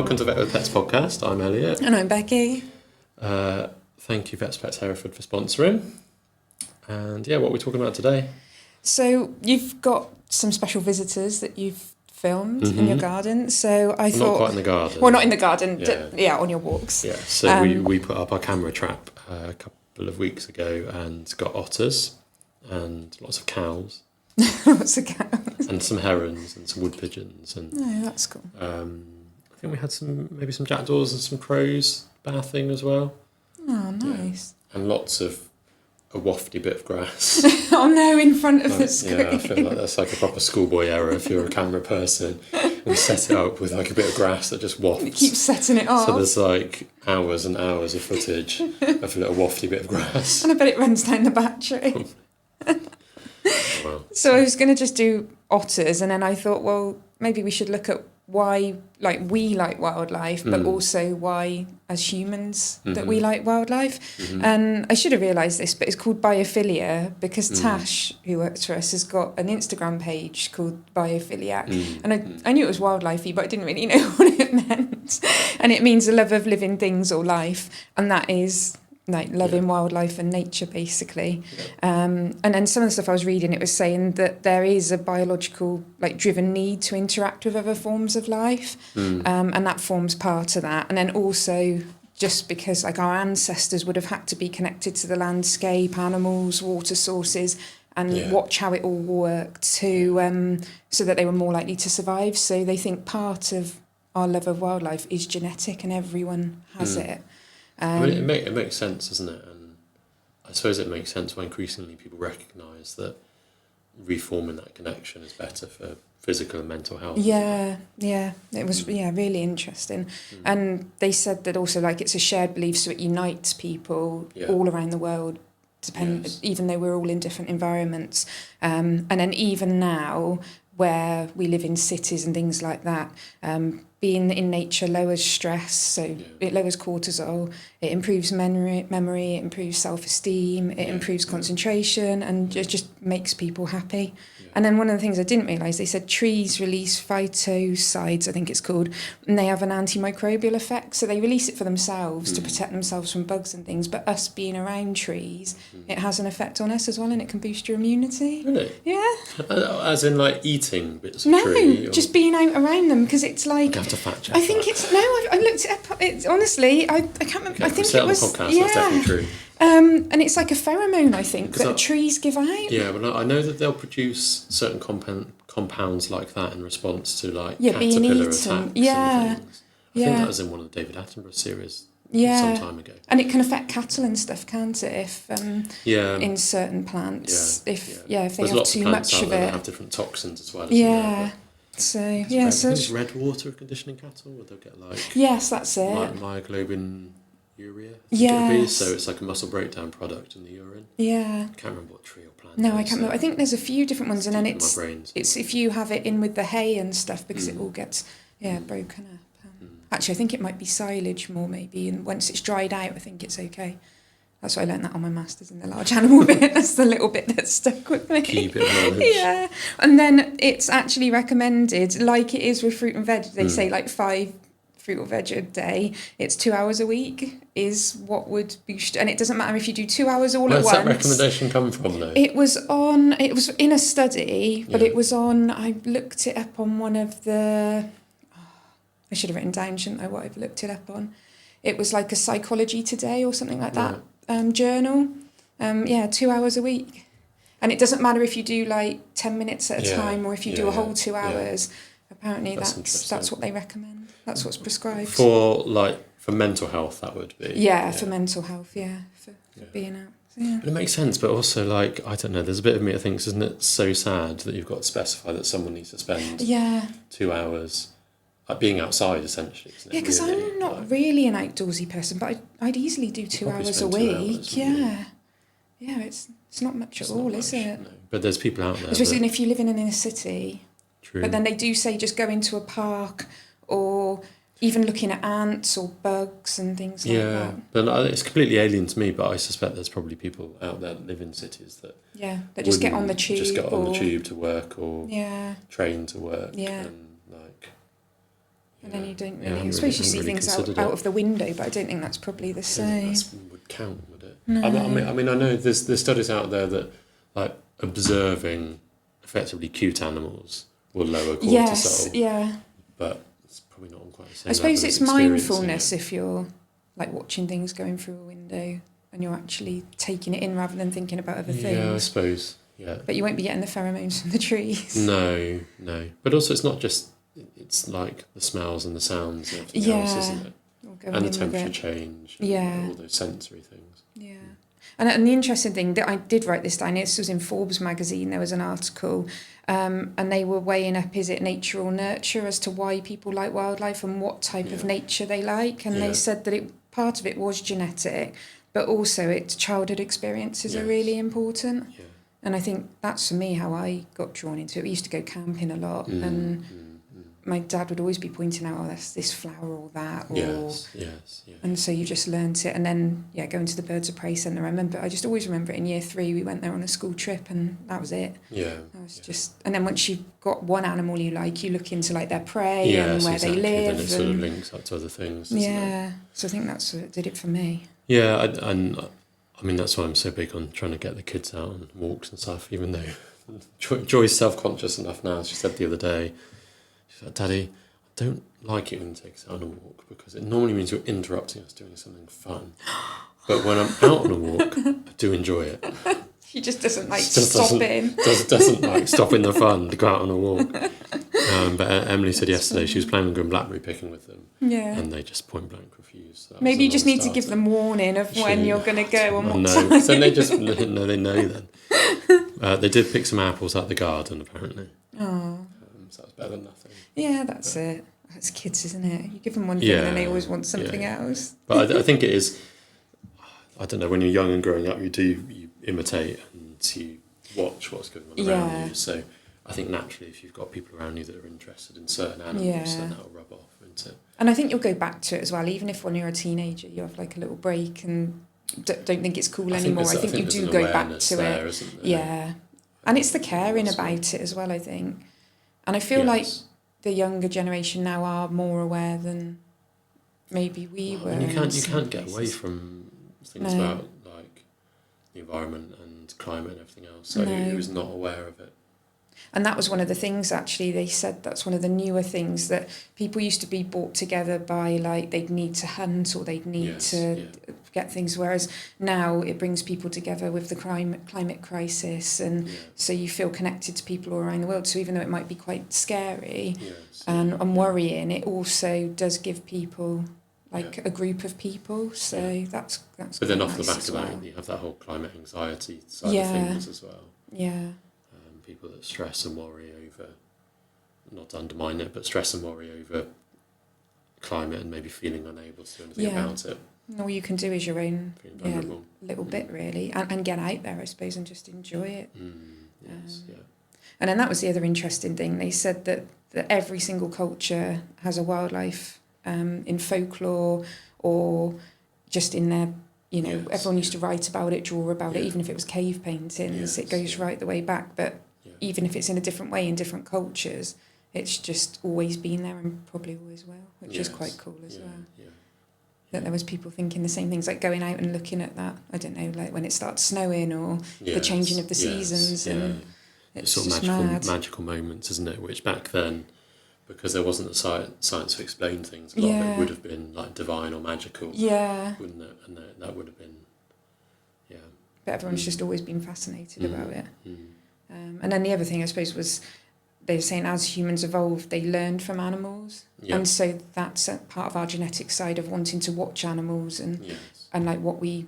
welcome to Vet with Pets podcast. I'm Elliot. And I'm Becky. Thank you, Vets Pets Hereford, for sponsoring. And yeah, what are we talking about today? So you've got some special visitors that you've filmed in your garden. So I thought... Not quite in the garden. Well, not in the garden. Yeah, on your walks. Yeah, so we put up our camera trap a couple of weeks ago and got otters and lots of cows. Lots of cows. And some herons and some wood pigeons. And Oh, that's cool. I think we had maybe some jackdaws and some crows bathing as well. Oh, nice. Yeah. And lots of a wafty bit of grass. Oh no, in front of the screen. Yeah, I feel like that's like a proper schoolboy error if you're a camera person and set it up with like a bit of grass that just wafts. It keeps setting it off. So there's like hours and hours of footage of a little wafty bit of grass. And I bet it runs down the battery. Wow. So I was going to just do otters, and then I thought, well, maybe we should look at why we like wildlife, but also why as humans that we like wildlife. And I should have realised this, but it's called biophilia because Tash, who works for us, has got an Instagram page called Biophiliac. And I knew it was wildlifey, but I didn't really know what it meant. And it means a love of living things or life, and that is like loving wildlife and nature, basically. And then some of the stuff I was reading, it was saying that there is a biological, driven need to interact with other forms of life, and that forms part of that. And then also, just because our ancestors would have had to be connected to the landscape, animals, water sources, and watch how it all worked to so that they were more likely to survive. So they think part of our love of wildlife is genetic, and everyone has it. I mean, it makes sense, doesn't it? And I suppose it makes sense when increasingly people recognise that reforming that connection is better for physical and mental health. Yeah. It was really interesting. And they said that also it's a shared belief, so it unites people all around the world, even though we're all in different environments. And then even now, where we live in cities and things like that, being in nature lowers stress, so it lowers cortisol, it improves memory, it improves self-esteem, it improves concentration, and it just makes people happy. And then one of the things I didn't realise, they said trees release phytosides, I think it's called, and they have an antimicrobial effect, so they release it for themselves to protect themselves from bugs and things, but us being around trees, it has an effect on us as well, and it can boost your immunity. Really? Yeah. As in eating bits of tree? No, just being out around them, because it's You have to fact check I think it's... No, I looked it up. It's, honestly, I can't remember. Okay, I think it it was... on the podcast, that's definitely true. And it's like a pheromone, I think, that trees give out. Yeah, but I know that they'll produce certain compounds like that in response to caterpillar being eaten. attacks and things. I think that was in one of the David Attenborough series some time ago. And it can affect cattle and stuff, can't it? If in certain plants, if they There's have lots too of plants much out of there it. that have different toxins as well. So I think it's red water conditioning cattle, where they'll get yes, that's it. myoglobin urea. Yes. So it's like a muscle breakdown product in the urine. Yeah. I can't remember what tree or plant. No, I can't remember. I think there's a few different ones, and then it's somewhere. if you have it in with the hay and stuff, because it all gets broken up. Actually, I think it might be silage more maybe, and once it's dried out, I think it's okay. That's why I learned that on my masters in the large animal bit. That's the little bit that stuck with me. Key bit of knowledge. Yeah, and then it's actually recommended, like it is with fruit and veg. They say 5 fruit or veg a day. It's 2 hours a week is what would boost, and it doesn't matter if you do 2 hours all at once. Where's that recommendation come from, though? It was in a study, but it was on. I looked it up on one of the. I should have written down, shouldn't I? What I've looked it up on. It was like a Psychology Today or something like that. Journal. 2 hours a week. And it doesn't matter if you do 10 minutes at a time or if you do a whole 2 hours. Apparently that's what they recommend. That's what's prescribed. For mental health, that would be. Yeah, for mental health, for being out. So, But it makes sense, but also I don't know, there's a bit of me that thinks, isn't it so sad that you've got to specify that someone needs to spend 2 hours being outside, essentially, isn't it? Yeah, because I'm not really an outdoorsy person, but I'd easily do 2 hours a week. Yeah, it's not much at all, is it? No. But there's people out there. Especially if you live in an inner city. True. But then they do say just go into a park, or even looking at ants or bugs and things like that. Yeah, but it's completely alien to me, but I suspect there's probably people out there that live in cities that just get on the tube. Just get on the tube to work or train to work. Yeah. And And then you don't Yeah, really... I suppose you see really things out of the window, but I don't think that's probably the same. That would count, would it? No. I mean, I know there's studies out there that, like, observing effectively cute animals will lower cortisol. Yes, yeah. But it's probably not on quite the same I suppose level it's as experiencing mindfulness it. if you're, like, watching things going through a window and you're actually taking it in rather than thinking about other things. Yeah, I suppose, yeah. But you won't be getting the pheromones from the trees. No. But also it's not just... It's like the smells and the sounds and everything else, isn't it? And the temperature change. And all those sensory things. Yeah. And the interesting thing, that I did write this down, this was in Forbes magazine, there was an article, and they were weighing up, is it nature or nurture, as to why people like wildlife and what type of nature they like. And they said that part of it was genetic, but also its childhood experiences are really important. Yeah. And I think that's, for me, how I got drawn into it. We used to go camping a lot, and my dad would always be pointing out, that's this flower or that. Or, yes. And so you just learnt it. And then, going to the Birds of Prey Centre. I just always remember it in year 3, we went there on a school trip, and that was it. Yeah. And then once you've got one animal you like, you look into, like, their prey and where they live. Then it sort of links up to other things, doesn't it? So I think that's what did it for me. Yeah, and I mean, that's why I'm so big on trying to get the kids out on walks and stuff, even though Joy's self-conscious enough now. She said the other day, she's like, Daddy, I don't like it when you take us out on a walk because it normally means you're interrupting us doing something fun. But when I'm out on a walk, I do enjoy it. She just doesn't like stopping. Doesn't like stopping the fun to go out on a walk. But Emily said yesterday she was planning on going blackberry picking with them. Yeah. And they just point blank refused. Maybe you just need to give them warning of when you're going to go and what time. No, so they just they know then. They did pick some apples out the garden apparently. Oh. So that's better than nothing. Yeah, that's it. That's kids, isn't it? You give them one thing and then they always want something else. But I think it is. I don't know. When you're young and growing up, you imitate and you watch what's going on around you. So I think naturally, if you've got people around you that are interested in certain animals, then that'll rub off into. And I think you'll go back to it as well, even if when you're a teenager you have like a little break and don't think it's cool anymore. I think you do go back to there, it. Isn't there? Yeah, and it's the caring about it as well, I think. And I feel like the younger generation now are more aware than maybe we were. And you can't get away from things about like the environment and climate and everything else. So he was not aware of it. And that was one of the things, actually, they said that's one of the newer things, that people used to be brought together by, like, they'd need to hunt or they'd need to get things, whereas now it brings people together with the climate crisis, and so you feel connected to people all around the world. So even though it might be quite scary and worrying, it also does give people like a group of people, so that's but then off the back of that you have that whole climate anxiety side of things as well. People that stress and worry over, not to undermine it, but stress and worry over climate and maybe feeling unable to do anything about it. All you can do is your own little bit, really, and get out there, I suppose, and just enjoy it. And then that was the other interesting thing. They said that every single culture has a wildlife in folklore or just in their, everyone used to write about it, draw about it, even if it was cave paintings. It goes right the way back, but even if it's in a different way in different cultures, it's just always been there and probably always will, which is quite cool as well. That there was people thinking the same things, like going out and looking at that, I don't know, like when it starts snowing or the changing of the seasons. And it's sort of magical moments, isn't it? Which back then, because there wasn't the science to explain things, a lot of it would have been like divine or magical, wouldn't it? And that would have been, But everyone's just always been fascinated about it. And then the other thing, I suppose, was they were saying as humans evolved, they learned from animals. And so that's a part of our genetic side of wanting to watch animals and like what we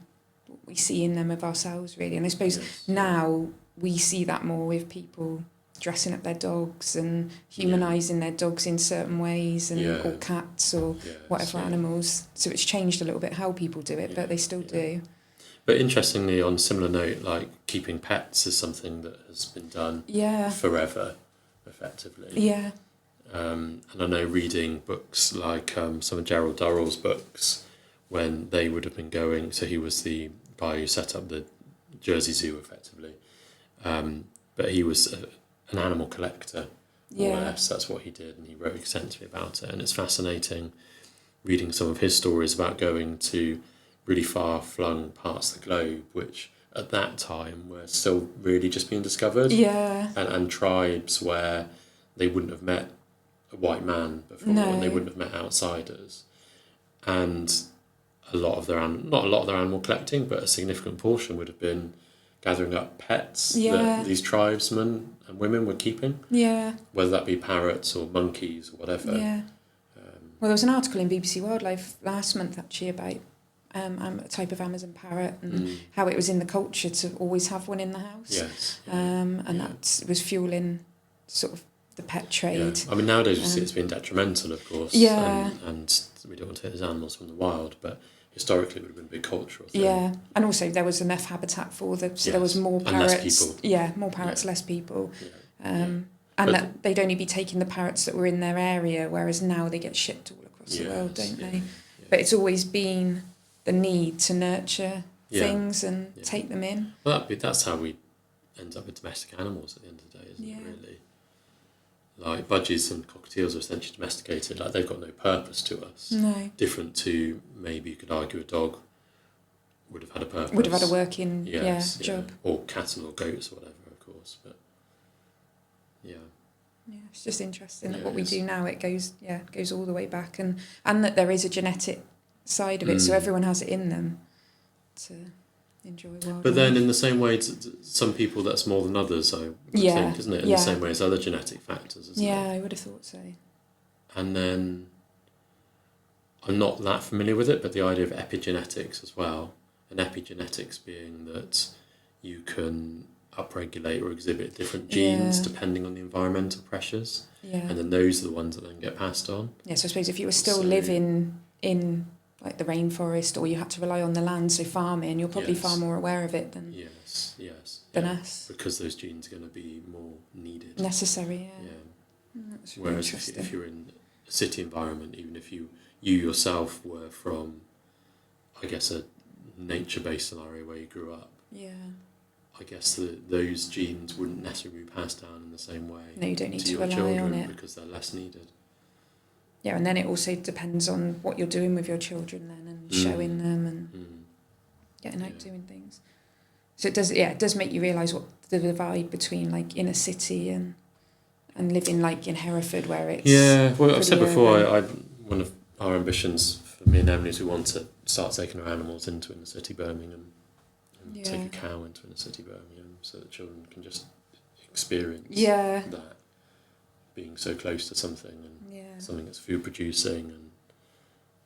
see in them of ourselves, really. And I suppose now we see that more with people dressing up their dogs and humanising their dogs in certain ways, and or cats or whatever animals. So it's changed a little bit how people do it, but they still do. But interestingly, on a similar note, like keeping pets is something that has been done forever, effectively. And I know reading books like some of Gerald Durrell's books, when they would have been going, so he was the guy who set up the Jersey Zoo, effectively. But he was an animal collector more or less. That's what he did, and he wrote extensively about it. And it's fascinating reading some of his stories about going to really far-flung parts of the globe, which at that time were still really just being discovered. Yeah. And tribes where they wouldn't have met a white man before, and they wouldn't have met outsiders. And a lot of their not a lot of their animal collecting, but a significant portion would have been gathering up pets that these tribesmen and women were keeping. Yeah. Whether that be parrots or monkeys or whatever. Yeah. Well, there was an article in BBC Wildlife last month actually about a type of Amazon parrot and how it was in the culture to always have one in the house. Yes. And that was fueling sort of the pet trade. Yeah. I mean, nowadays we see it's been detrimental, of course. Yeah. And we don't want to take those animals from the wild, but historically it would have been a big cultural thing. Yeah, and also there was enough habitat for them, so there was more parrots. And less people. Yeah, more parrots, less people. Yeah. And that they'd only be taking the parrots that were in their area, whereas now they get shipped all across the world, don't they? Yeah. But it's always been the need to nurture things and take them in. Well, that's how we end up with domestic animals at the end of the day, isn't it, really? Like budgies and cockatiels are essentially domesticated, like they've got no purpose to us. No. Different to, maybe you could argue, a dog would have had a purpose. Would have had a working job. Or cattle or goats or whatever, of course. But yeah, it's just interesting that what we do now, it goes all the way back, and that there is a genetic side of it, so everyone has it in them to enjoy wildlife. But then in the same way, some people that's more than others, I would think, isn't it? In the same way as other genetic factors, isn't it? Yeah, I would have thought so. And then, I'm not that familiar with it, but the idea of epigenetics as well, and epigenetics being that you can upregulate or exhibit different genes depending on the environmental pressures, and then those are the ones that then get passed on. Yeah, so I suppose if you were still living in like the rainforest, or you had to rely on the land, so farming, you're probably far more aware of it than than us. Because those genes are going to be more needed. Necessary, That's really Whereas if you're in a city environment, even if you yourself were from, I guess, a nature-based scenario where you grew up, I guess those genes wouldn't necessarily be passed down in the same way. No, you don't need to your rely children on it. Because they're less needed. Yeah, and then it also depends on what you're doing with your children then, and showing them and getting out doing things. So it does make you realise what the divide between like inner city and living like in Hereford, where it's I've said before, one of our ambitions for me and Emily is we want to start taking our animals into inner city Birmingham and take a cow into inner city Birmingham so that children can just experience that, being so close to something and something that's food producing and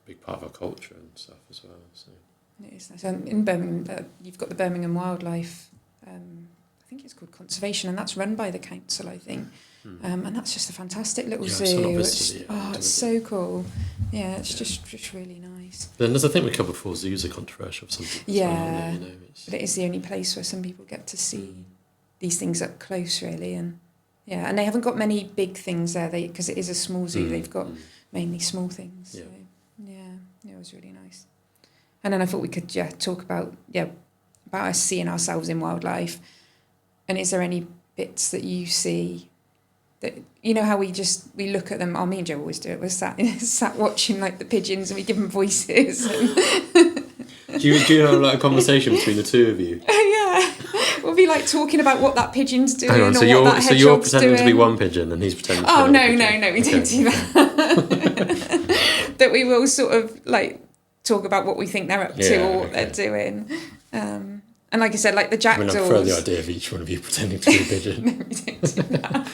a big part of our culture and stuff as well. So it is nice. In Birmingham, you've got the Birmingham Wildlife. I think it's called Conservation, and that's run by the council, I think. And that's just a fantastic little zoo. It's so cool. Yeah, it's just really nice. Then, as I think we covered before, zoos are controversial for some people. Yeah, but it is the only place where some people get to see these things up close, really, and and they haven't got many big things there. Because it is a small zoo, they've got mainly small things. So, it was really nice. And then I thought we could talk about us seeing ourselves in wildlife. And is there any bits that you see that, you know how we look at them? Me and Joe always do it. We're sat watching like the pigeons and we give them voices. Do you have like a conversation between the two of you? We'll be like talking about what that pigeon's doing. Hang on, so you're pretending to be one pigeon and he's pretending to be another pigeon. No, we don't do that. But we will sort of like talk about what we think they're up to or what they're doing. And like I said, like the jackdaws. I mean, I prefer the idea of each one of you pretending to be a pigeon. No, we don't do that.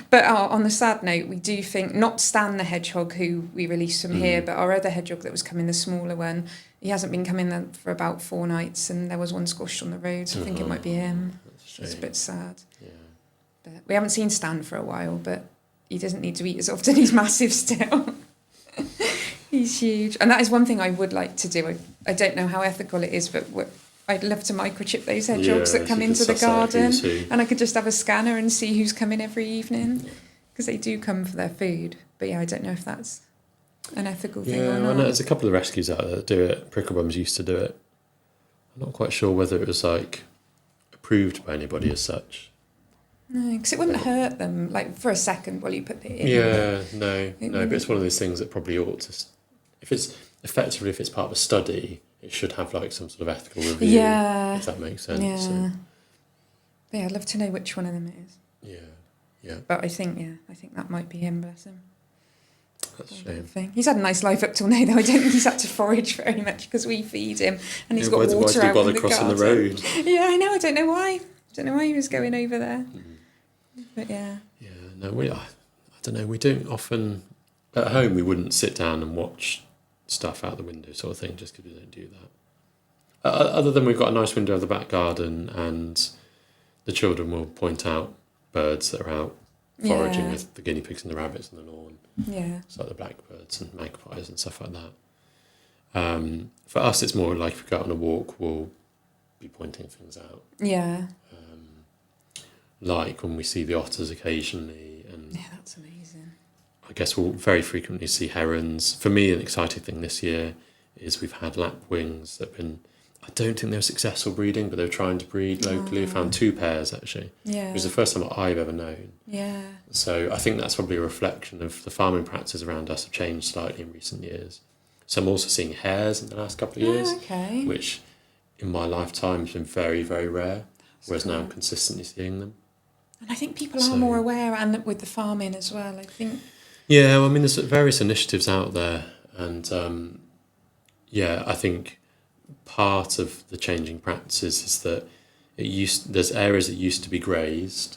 But on the sad note, we do think, not Stan the hedgehog, who we released from here, but our other hedgehog that was coming, the smaller one, he hasn't been coming there for about 4 nights, and there was one squashed on the road, so I think it might be him. It's a bit sad. Yeah. But we haven't seen Stan for a while, but he doesn't need to eat as often. He's massive still. He's huge. And that is one thing I would like to do. I don't know how ethical it is, but I'd love to microchip those hedgehogs that come into the garden, and I could just have a scanner and see who's coming every evening, because they do come for their food. But I don't know if that's an ethical thing or not. Well, no, there's a couple of rescues out there that do it. Pricklebums used to do it. I'm not quite sure whether it was like approved by anybody as such. No, because it wouldn't hurt them, like, for a second while you put it in. Yeah, no, but it's one of those things that probably ought to, if it's part of a study, it should have like some sort of ethical review, Yeah. if that makes sense. Yeah. So, But yeah, I'd love to know which one of them it is. yeah. But I think that might be him, bless him. That's a shame. He's had a nice life up till now, though. I don't think he's had to forage very much because we feed him, and he's got water why did he out bother in the crossing garden. the road? Yeah, I know. I don't know why. He was going over there. But yeah. Yeah, no, I don't know. We don't often at home. We wouldn't sit down and watch stuff out the window, sort of thing, just because we don't do that. Other than we've got a nice window of the back garden, and the children will point out birds that are out foraging with the guinea pigs and the rabbits on the lawn. Yeah. It's like the blackbirds and magpies and stuff like that. For us, it's more like if we go out on a walk, we'll be pointing things out. Yeah. Like when we see the otters occasionally. And yeah, that's amazing. I guess we'll very frequently see herons. For me, an exciting thing this year is we've had lapwings that have been, I don't think they were successful breeding, but they were trying to breed locally. We found 2 pairs, actually. Yeah. It was the first time I've ever known. Yeah. So I think that's probably a reflection of the farming practices around us have changed slightly in recent years. So I'm also seeing hares in the last couple of years, Okay. which in my lifetime has been very, very rare, whereas now I'm cool. consistently seeing them. And I think people are more aware, and with the farming as well, I think. Yeah, well, I mean, there's various initiatives out there, and I think part of the changing practices is that there's areas that used to be grazed,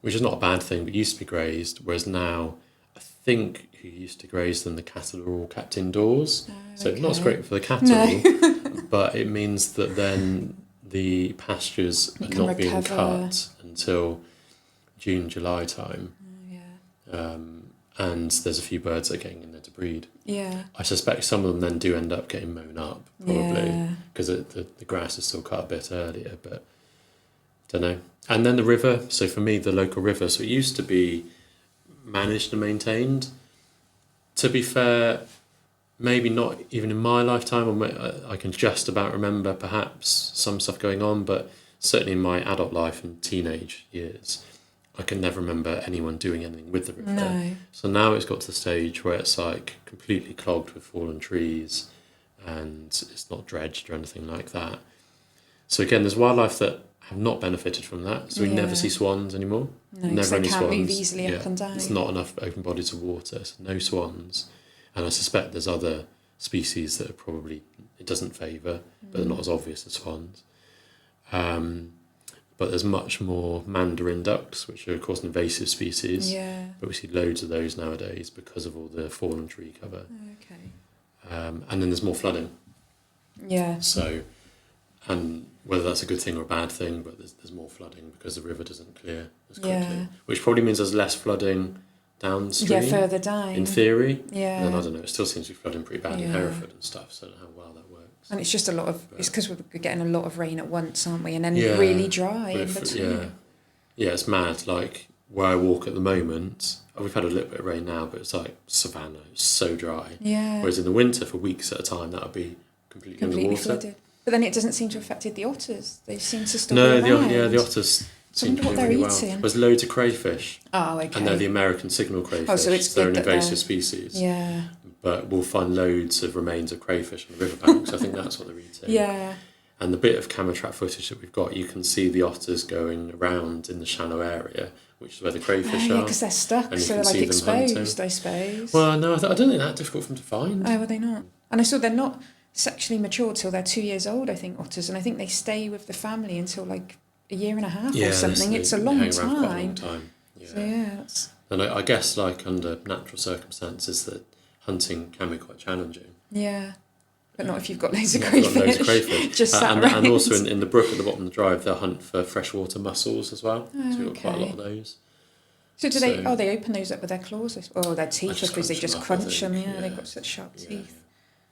which is not a bad thing, but used to be grazed, whereas now I think who used to graze them, the cattle are all kept indoors. So not so great for the cattle, but it means that then the pastures are not being cut until June, July time. And there's a few birds that are getting in there to breed. Yeah. I suspect some of them then do end up getting mown up, probably, because the grass is still cut a bit earlier, but don't know. And then the river, so for me, the local river, so it used to be managed and maintained. To be fair, maybe not even in my lifetime, or I can just about remember perhaps some stuff going on, but certainly in my adult life and teenage years, I can never remember anyone doing anything with the river. No. So now it's got to the stage where it's like completely clogged with fallen trees and it's not dredged or anything like that. So again, there's wildlife that have not benefited from that. So we never see swans anymore. No, never they any can't swans. move easily up and down. It's not enough open bodies of water, so no swans. And I suspect there's other species that are probably, it doesn't favour, but they're not as obvious as swans. But there's much more mandarin ducks, which are, of course, an invasive species. Yeah. But we see loads of those nowadays because of all the fallen tree cover. Okay. And then there's more flooding. Yeah. So, and whether that's a good thing or a bad thing, but there's more flooding because the river doesn't clear as quickly. Yeah. Which probably means there's less flooding downstream. Yeah, further down. In theory. Yeah. And then, I don't know, it still seems to be flooding pretty bad in Hereford and stuff, so I don't know how well that works. And it's just it's because we're getting a lot of rain at once, aren't we? And then really dry in between. Yeah, it's mad. Like, where I walk at the moment, we've had a little bit of rain now, but it's like savannah, it's so dry. Yeah. Whereas in the winter, for weeks at a time, that would be completely underwater. Flooded. But then it doesn't seem to have affected the otters. They seem to still No, be around. the otters seem to do really well. There's loads of crayfish. Oh, okay. And they're the American signal crayfish. Oh, so it's they're good an that invasive species. Yeah. But we'll find loads of remains of crayfish on the riverbanks. I think that's what they're eating. Yeah. And the bit of camera trap footage that we've got, you can see the otters going around in the shallow area, which is where the crayfish are. Yeah, because they're stuck, and so they're like exposed, I suppose. Well, no, I don't think they're that difficult for them to find. Oh, are they not? And I saw they're not sexually matured till they're 2 years old, I think, otters, and I think they stay with the family until like a year and a half or something. It's a long hang time. around quite a long time. Yeah. So that's... And I guess like under natural circumstances that hunting can be quite challenging. Yeah. But not if you've got loads of crayfish. Just sat around. And also in the brook at the bottom of the drive, they'll hunt for freshwater mussels as well. Oh, so we've got quite a lot of those. So they open those up with their claws? Or their teeth, I suppose they just crunch them. Yeah, they've got such sharp teeth. Yeah.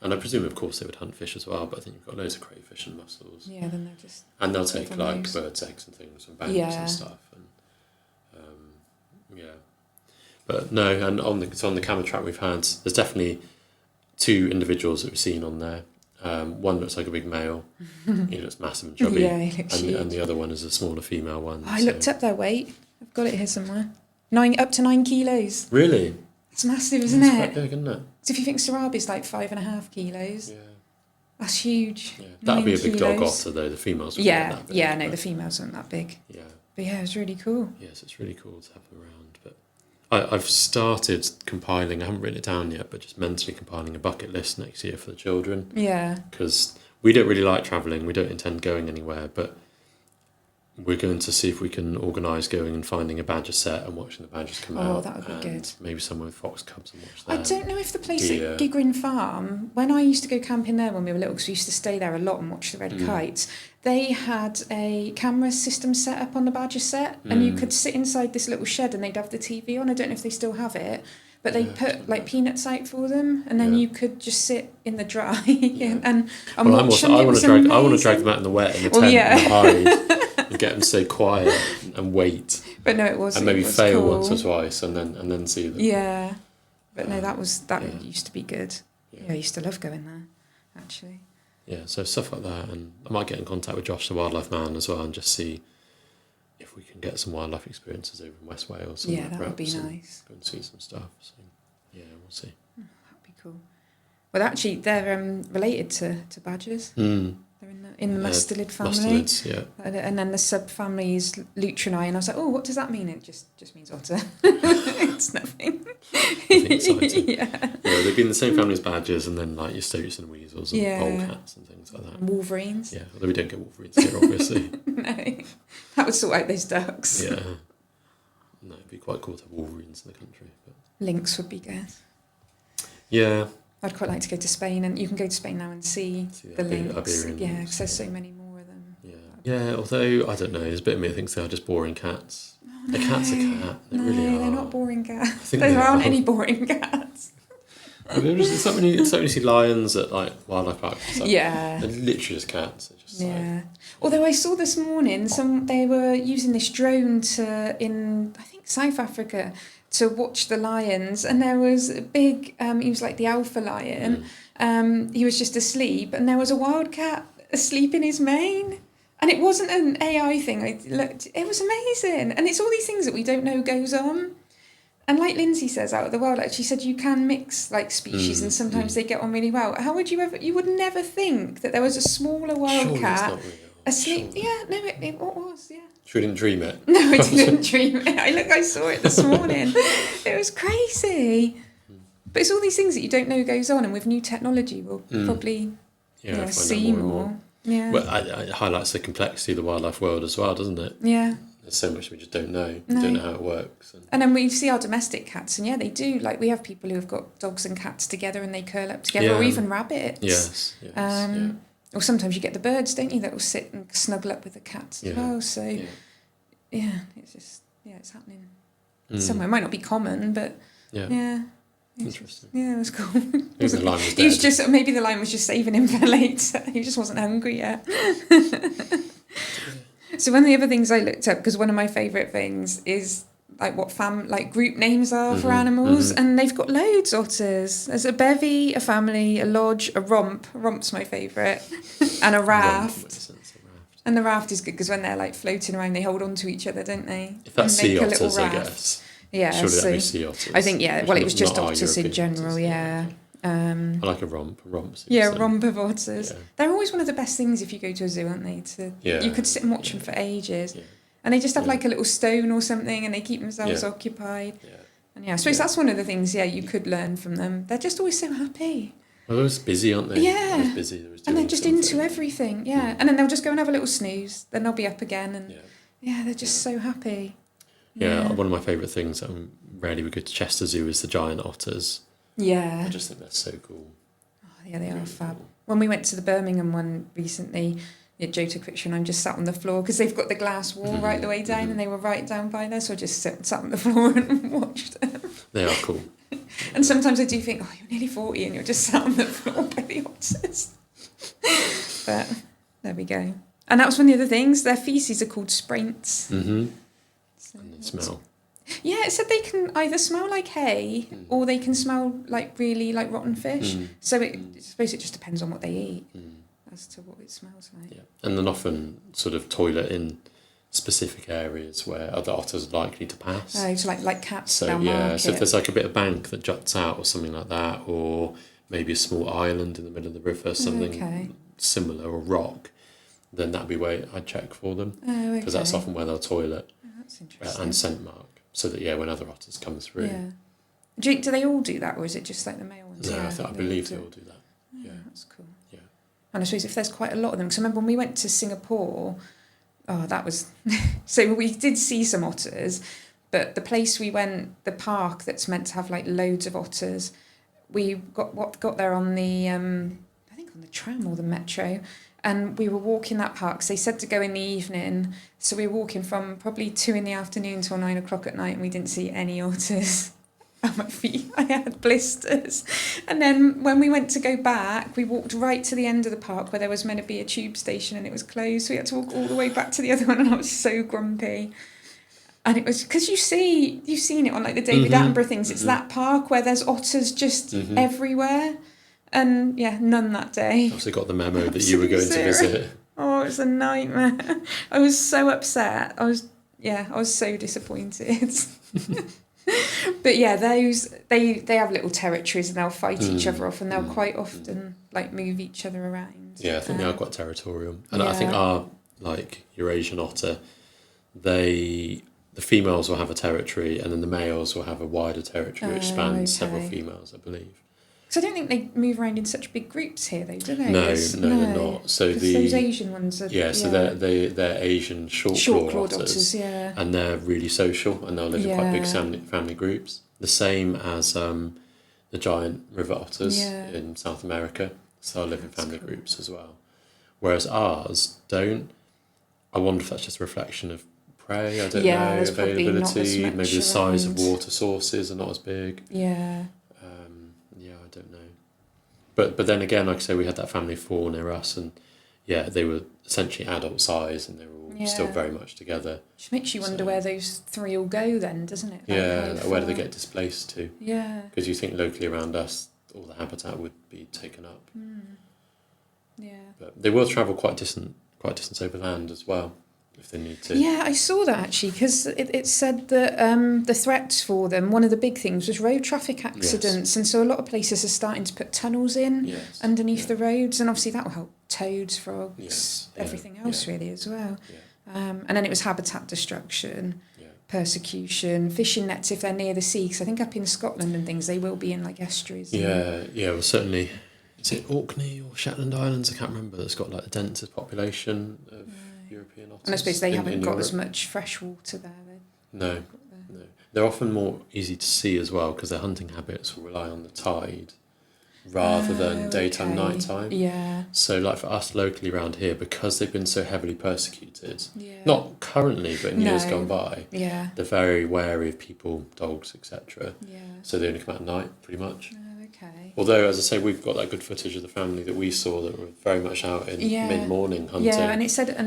And I presume, of course, they would hunt fish as well, but I think you've got loads of crayfish and mussels. Yeah, then they're just... And they'll take like birds' eggs and things and banks and stuff. And But no, and on the camera track we've had, there's definitely 2 individuals that we've seen on there. One looks like a big male. He looks massive and chubby. Yeah, he looks huge. And the other one is a smaller female one. I looked up their weight. I've got it here somewhere. Up to 9 kilos. Really? It's massive, isn't That's it? quite big, isn't it? So if you think Sarabi's like 5.5 kilos, Yeah. that's huge. Yeah. That'd be a 9 big dog kilos. otter, though. The females would Yeah, that big, yeah, no, but- the females aren't that big. Yeah. But yeah, it was really cool. Yes, it's really cool to have them around. But I've started compiling, I haven't written it down yet, but just mentally compiling a bucket list next year for the children. Yeah. Because we don't really like travelling, we don't intend going anywhere, but we're going to see if we can organise going and finding a badger set and watching the badgers come out. Oh, that would be and good. Maybe somewhere with fox cubs and watch I them. don't know if the place deer. at Gigrin Farm, when I used to go camping there when we were little, because we used to stay there a lot and watch the red kites, they had a camera system set up on the badger set, and you could sit inside this little shed and they'd have the TV on. I don't know if they still have it, but they put like peanuts out for them, and then you could just sit in the dry and Well, watch them. I It want was to drag amazing. them out in the wet in the Well, tent yeah. and hide and get them to stay quiet and wait But no, it was. and maybe it was fail cool. once or twice and then see them. Yeah, but no, that yeah. used to be good. Yeah. Yeah, I used to love going there, actually. Yeah, so stuff like that, and I might get in contact with Josh, the wildlife man, as well, and just see if we can get some wildlife experiences over in West Wales. Yeah, that would be perhaps, and nice. Go and see some stuff. So yeah, we'll see. That'd be cool. Well, actually, they're related to badgers. They're in the mustelid family. Mustelids, yeah. And then the subfamily is Lutrinae, and I was like, oh, what does that mean? It just means otter. It's nothing. Exciting. Yeah. Yeah, they've been the same family as badgers, and then like your stoats and weasels and Yeah. polecats and things like that. And wolverines. Yeah, although we don't get wolverines here, obviously. No, that would sort out those ducks. Yeah. No, it'd be quite cool to have wolverines in the country. But Lynx would be good. yeah. I'd quite like to go to Spain, and you can go to Spain now and see the lynx. Iberian Yeah, lynx, because there's so many more of them. Yeah. Yeah, although, I don't know, there's a bit of me that thinks they are just boring cats. Oh, A cat's a cat. They no, really are. they're not boring cats. think There they aren't are. any boring cats. It's so many see lions at like wildlife parks. And stuff. Yeah. They're literally just cats. They're just Yeah. Although I saw this morning, they were using this drone in I think South Africa to watch the lions, and there was a big. He was like the alpha lion. He was just asleep, and there was a wildcat asleep in his mane. And it wasn't an AI thing. I looked. It was amazing, and it's all these things that we don't know goes on. And like Lindsay says, out of the wild, she said you can mix like species, and sometimes they get on really well. How would you ever? You would never think that there was a smaller Surely it's wildcat not real. asleep. Surely. Yeah, no, it was. Yeah. Sure didn't dream it. No, I didn't dream it. I saw it this morning. It was crazy. But it's all these things that you don't know goes on, and with new technology, we'll probably find out see more and more. Yeah. Well, it highlights the complexity of the wildlife world as well, doesn't it? Yeah. There's so much we just don't know. We No. don't know how it works. And then we see our domestic cats, and yeah, they do. Like we have people who have got dogs and cats together, and they curl up together, or Yeah. even rabbits. Yes. Yeah. Or sometimes you get the birds, don't you, that will sit and snuggle up with the cats as Yeah. well. So Yeah. it's just it's happening somewhere. It might not be common, but Yeah. it's Interesting. yeah, it was cool. Maybe the lion was He was dead. just maybe the lion was just saving him for later. He just wasn't hungry yet. So one of the other things I looked up, because one of my favourite things is like what group names are for animals, and they've got loads. Otters. There's a bevy, a family, a lodge, a romp. A romp's my favourite, and a raft. Makes sense, a raft. And the raft is good because when they're like floating around, they hold on to each other, don't they? If that's And make sea a little otters, I raft. guess. Yeah, Surely so that'd be sea otters. I think well, it was just Not our otters in European general. otters, Yeah. I like a romp. A romp. seems Yeah, so- romp of otters. Yeah. They're always one of the best things if you go to a zoo, aren't they? Yeah. You could sit and watch them for ages. Yeah. And they just have Yeah. like a little stone or something, and they keep themselves Yeah. occupied. Yeah. And yeah, I suppose that's one of the things, you could learn from them. They're just always so happy. Well, they're always busy, aren't they? Yeah. They're always busy. They're always And they're doing just something. into everything, yeah. And then they'll just go and have a little snooze. Then they'll be up again, and they're just so happy. Yeah, one of my favourite things that rarely we go to Chester Zoo is the giant otters. Yeah. I just think that's so cool. Oh, yeah, they are fab. When we went to the Birmingham one recently, Joe took a picture and I'm just sat on the floor because they've got the glass wall right the way down and they were right down by there, so I just sat on the floor and watched them. They are cool. And sometimes I do think, oh, you're nearly 40 and you're just sat on the floor by the otters. But there we go. And that was one of the other things. Their feces are called sprints. Mm-hmm. So And they smell. Yeah, it said they can either smell like hay or they can smell like really like rotten fish. So I suppose it just depends on what they eat as to what it smells like. Yeah, and then often sort of toilet in specific areas where other otters are likely to pass. Oh, so like cats So down yeah, market. so if there's like a bit of bank that juts out or something like that, or maybe a small island in the middle of the river, something similar, or rock, then that'd be where I'd check for them, because that's often where they'll toilet. Oh, that's interesting. And scent mark, so that when other otters come through. Yeah. Do they all do that, or is it just like the male ones? No, I believe they all do that. Oh, yeah, that's cool. Yeah. And I suppose if there's quite a lot of them, because I remember when we went to Singapore, that was so we did see some otters, but the place we went, the park that's meant to have like loads of otters, we got there on the I think on the tram or the metro, and we were walking that park. So they said to go in the evening, so we were walking from probably 2 PM till 9 o'clock at night, and we didn't see any otters. On my feet, I had blisters. And then when we went to go back, we walked right to the end of the park where there was meant to be a tube station, and it was closed. So we had to walk all the way back to the other one, and I was so grumpy. And it was because you've seen it on like the David Attenborough things. It's that park where there's otters just everywhere, and none that day. Obviously got the memo that you were going to visit. Oh, it was a nightmare. I was so upset. I was so disappointed. But those they have little territories, and they'll fight each other off, and they'll quite often like move each other around. Yeah, I think they are quite territorial, and I think our like Eurasian otter, the females will have a territory, and then the males will have a wider territory which spans several females, I believe. So I don't think they move around in such big groups here, though, do they? No, they're not. So those Asian ones are. Yeah, so they're Asian short-clawed otters, and they're really social, and they'll live in quite big family groups. The same as the giant river otters in South America, so they'll live in family groups as well. Whereas ours don't. I wonder if that's just a reflection of prey. I don't know, availability, maybe the size of water sources are not as big. Yeah. I don't know. But then again, like I say, we had that family of 4 near us, and they were essentially adult size, and they were all still very much together. Which makes you wonder where those 3 will go then, doesn't it? Like where do they get displaced to? Yeah. Because you think locally around us, all the habitat would be taken up. Yeah. But they will travel quite distance overland as well, if they need to. Yeah, I saw that actually, because it said that the threats for them, one of the big things was road traffic accidents, and so a lot of places are starting to put tunnels in underneath the roads, and obviously that will help toads, frogs, everything else really as well. And then it was habitat destruction, persecution, fishing nets if they're near the sea, because I think up in Scotland and things they will be in like estuaries. Well certainly, is it Orkney or Shetland Islands? I can't remember. That's got like the densest population of European otters. And I suppose they haven't got as much fresh water there. No. They're often more easy to see as well, because their hunting habits will rely on the tide rather than daytime, nighttime. Yeah. So like for us locally around here, because they've been so heavily persecuted, not currently, but in years gone by, they're very wary of people, dogs, etc. Yeah. So they only come out at night, pretty much. Okay. Although, as I say, we've got that good footage of the family that we saw that were very much out in mid-morning hunting. Yeah, and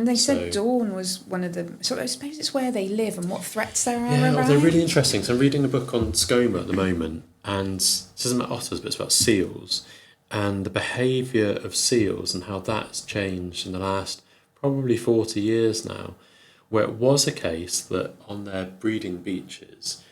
they said dawn was one of the. So I suppose it's where they live and what threats there are. Yeah, they're really interesting. So I'm reading a book on skoma at the moment, and this isn't about otters, but it's about seals, and the behaviour of seals and how that's changed in the last probably 40 years now, where it was a case that on their breeding beaches,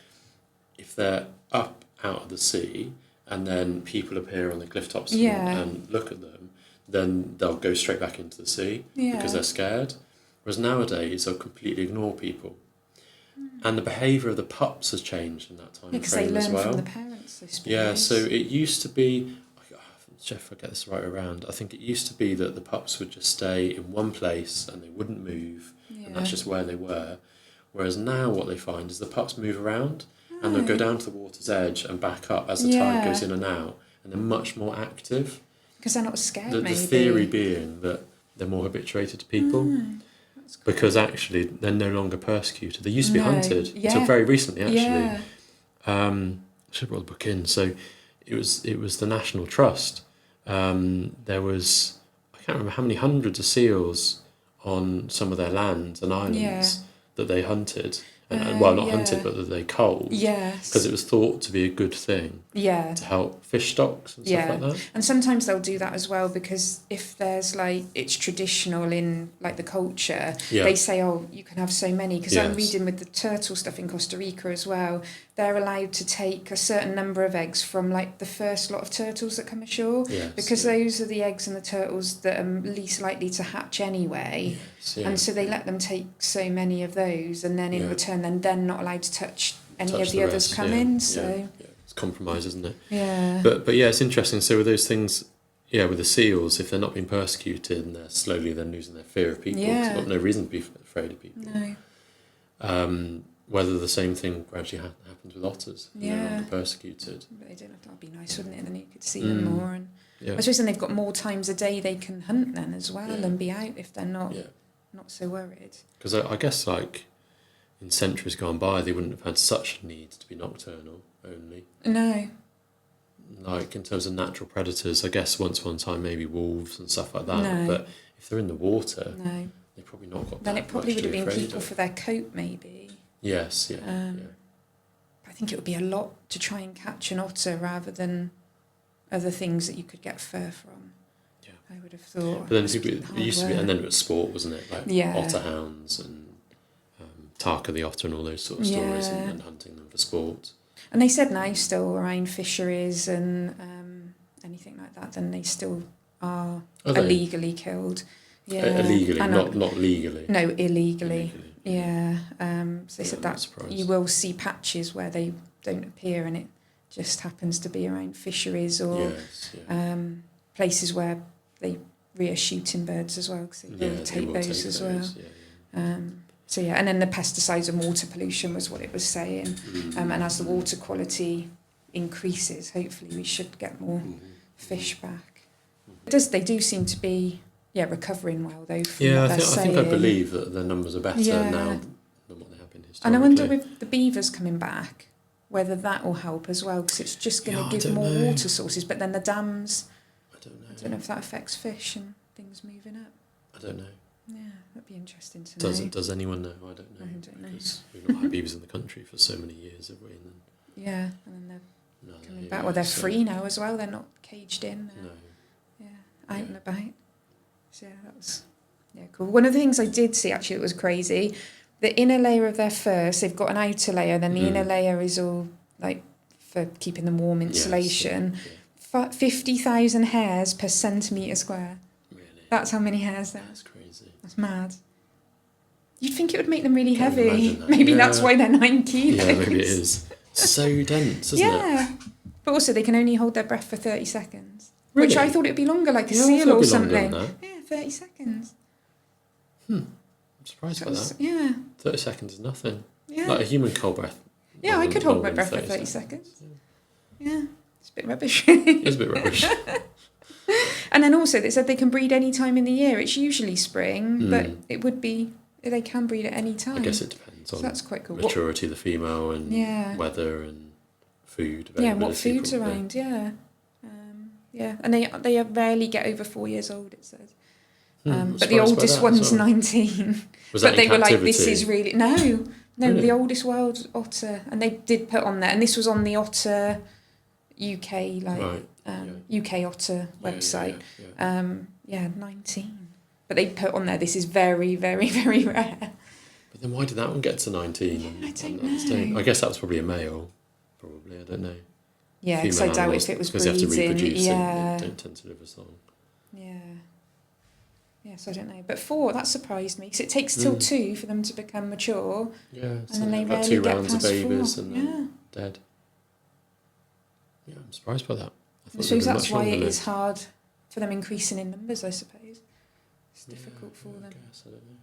if they're up out of the sea, and then people appear on the cliff tops and look at them, then they'll go straight back into the sea because they're scared. Whereas nowadays, they'll completely ignore people. And the behaviour of the pups has changed in that time frame as well. Because they learn from the parents, I suppose. Yeah, so it used to be, Jeff, I get this right around, I think it used to be that the pups would just stay in one place and they wouldn't move, and that's just where they were. Whereas now what they find is the pups move around, and they'll go down to the water's edge and back up as the tide goes in and out, and they're much more active. Because they're not scared, the theory being that they're more habituated to people, because actually they're no longer persecuted. They used to be hunted until very recently, actually. I should have brought the book in. So it was the National Trust. There was, I can't remember how many hundreds of seals on some of their lands and islands that they hunted. And well, not hunted, but that they culled. Yes. Because it was thought to be a good thing. Yeah. To help fish stocks and stuff like that. And sometimes they'll do that as well, because if there's like, it's traditional in like the culture, they say, oh, you can have so many. Because I'm reading with the turtle stuff in Costa Rica as well, they're allowed to take a certain number of eggs from like the first lot of turtles that come ashore, because those are the eggs and the turtles that are least likely to hatch anyway. And so they let them take so many of those, and then in return, then they're not allowed to touch any of the others come in. So it's compromise, isn't it? Yeah. But yeah, it's interesting. So with those things, with the seals, if they're not being persecuted and they're slowly then losing their fear of people, because they've got no reason to be afraid of people. No. Whether the same thing gradually happens with otters, they're no longer persecuted. But they don't have to. That'd be nice, wouldn't it? Then you could see them more, and I suppose then they've got more times a day they can hunt then as well and be out if they're not so worried. Because I guess like in centuries gone by, they wouldn't have had such need to be nocturnal only. No. Like in terms of natural predators, I guess once upon a time maybe wolves and stuff like that. No. But if they're in the water, they've probably not got. Then that it probably much would to have be been afraid people of. for their coat, maybe. Yes, I think it would be a lot to try and catch an otter rather than other things that you could get fur from. Yeah, I would have thought. But then it used to be, and then it was sport, wasn't it? Like otter hounds and Tarka the otter and all those sort of stories, and hunting them for sport. And they said now still around fisheries and anything like that, then they still are illegally killed. Yeah, illegally, not legally. No, illegally. Yeah. So they said that you will see patches where they don't appear, and it just happens to be around fisheries or places where they rear shooting birds as well, because they will take those as well. So and then the pesticides and water pollution was what it was saying. And as the water quality increases, hopefully we should get more fish back. They do seem to be recovering well though. From what they're saying. I think I believe that the numbers are better now than what they have been historically. And I wonder with the beavers coming back, whether that will help as well, because it's just going to give more water sources. But then the dams, I don't know if that affects fish and things moving up. I don't know. Yeah, that'd be interesting to know. Does anyone know? I don't know. I don't know. Because we've not had beavers in the country for so many years, have we? And then, and then they're coming back. Well, they're free now as well. They're not caged in. Out and about. So that was cool. One of the things I did see actually that was crazy, the inner layer of their fur, so they've got an outer layer, then the inner layer is all like for keeping them warm, insulation. 50,000 hairs per centimetre square. Really? That's how many hairs there. That's crazy. That's mad. You'd think it would make them really heavy. That. Maybe that's why they're 9 kilos. Yeah, maybe it is. So dense, isn't it? Yeah. But also they can only hold their breath for 30 seconds. Really? Which I thought it would be longer, like a seal or something. Yeah, 30 seconds. I'm surprised by that. Yeah. 30 seconds is nothing. Yeah. Like a human cold breath. Yeah, I could hold my breath for 30 seconds. Yeah. It's a bit rubbish. It is a bit rubbish. And then also they said they can breed any time in the year. It's usually spring, but it would be, they can breed at any time. I guess it depends on that's quite cool. maturity of the female and weather and food. Yeah, what food's around, and they rarely get over 4 years old, it says. But the oldest one's 19. But they were like, this is really... No, really? The oldest wild otter. And they did put on there, and this was on the Otter UK, UK Otter website. 19. But they put on there, this is very, very, very rare. But then why did that one get to 19? I don't know. I guess that was probably a male, probably, I don't know. Yeah, because I doubt if it was breeding. Because they have to reproduce and they don't tend to live as long. Yeah. Yeah, so I don't know. But 4, that surprised me, because it takes till 2 for them to become mature. Yeah, and then they about rarely 2 get rounds past of babies 4. and then dead. Yeah, I'm surprised by that. I suppose that's why it is hard for them increasing in numbers, I suppose. It's difficult for them. I guess, I don't know.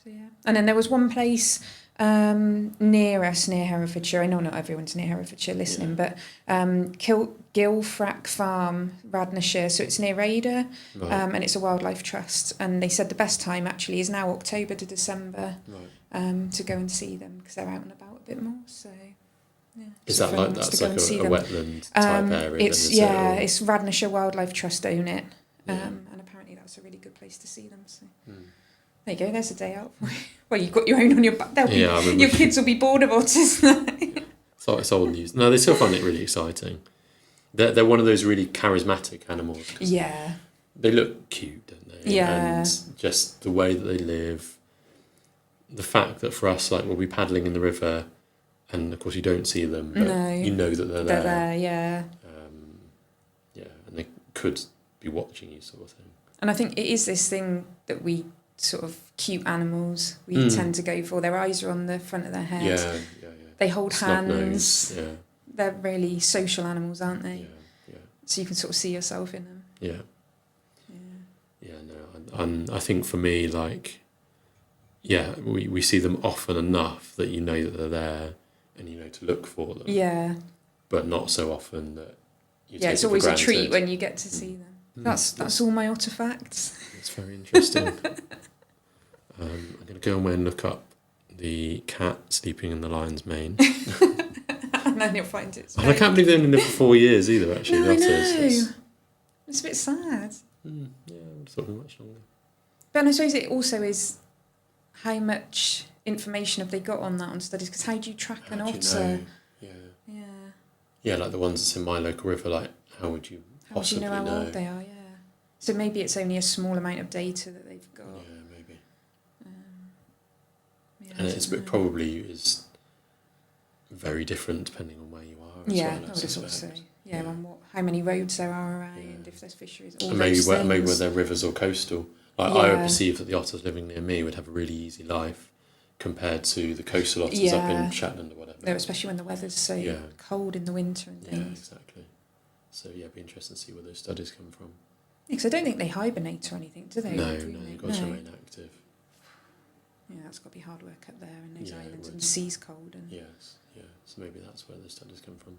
So yeah. And then there was one place near us, near Herefordshire. I know not everyone's near Herefordshire listening, but Gilfrack Farm, Radnorshire. So it's near Ada, and it's a wildlife trust. And they said the best time actually is now October to December to go and see them, because they're out and about a bit more. So yeah. Is that like that's like a wetland type area? It's Radnorshire Wildlife Trust own it, and apparently that's a really good place to see them. So. There you go. There's a day out for you. Well, you've got your own on your back. Yeah, Your kids will be bored of otters. So it's old news. No, they still find it really exciting. They're one of those really charismatic animals. Yeah. They look cute, don't they? Yeah. And just the way that they live. The fact that for us, like, we'll be paddling in the river, and of course you don't see them, but you know that they're there. They're there, yeah. Yeah, and they could be watching you, sort of thing. And I think it is this thing that we sort of cute animals we tend to go for. Their eyes are on the front of their head. Yeah. They hold Snub hands. nose, yeah. They're really social animals, aren't they? Yeah. So you can sort of see yourself in them. Yeah, no, I think for me, like, we see them often enough that you know that they're there and you know to look for them. Yeah. But not so often that you take it's it for always granted. a treat when you get to see them. That's all my otter facts. It's very interesting. I'm going to go away and look up the cat sleeping in the lion's mane. And then you'll find it. And I can't believe they only lived for 4 years either, actually. No, I know. It's It's a bit sad. yeah, I would have thought much longer. But I suppose it also is how much information have they got on that on studies? Because how do you track an otter? Yeah, like the ones that's in my local river, like, how would you possibly know how old they are? Yeah. So maybe it's only a small amount of data that they've got. Yeah, maybe. And it probably is very different depending on where you are. As Yeah, well, I would have thought so. Yeah, Yeah. on how many roads there are around, if there's fisheries, all And those maybe where things. they're rivers or coastal. Like, I would perceive that the otters living near me would have a really easy life compared to the coastal otters up in Shetland or whatever. No, especially when the weather's so cold in the winter and things. Yeah, exactly. So, it'd be interesting to see where those studies come from. Because I don't think they hibernate or anything, do they? No, you've got to remain active. Yeah, that's got to be hard work up there in those Yeah, islands, and the sea's cold. And Yes, yeah. So maybe that's where the studies come from.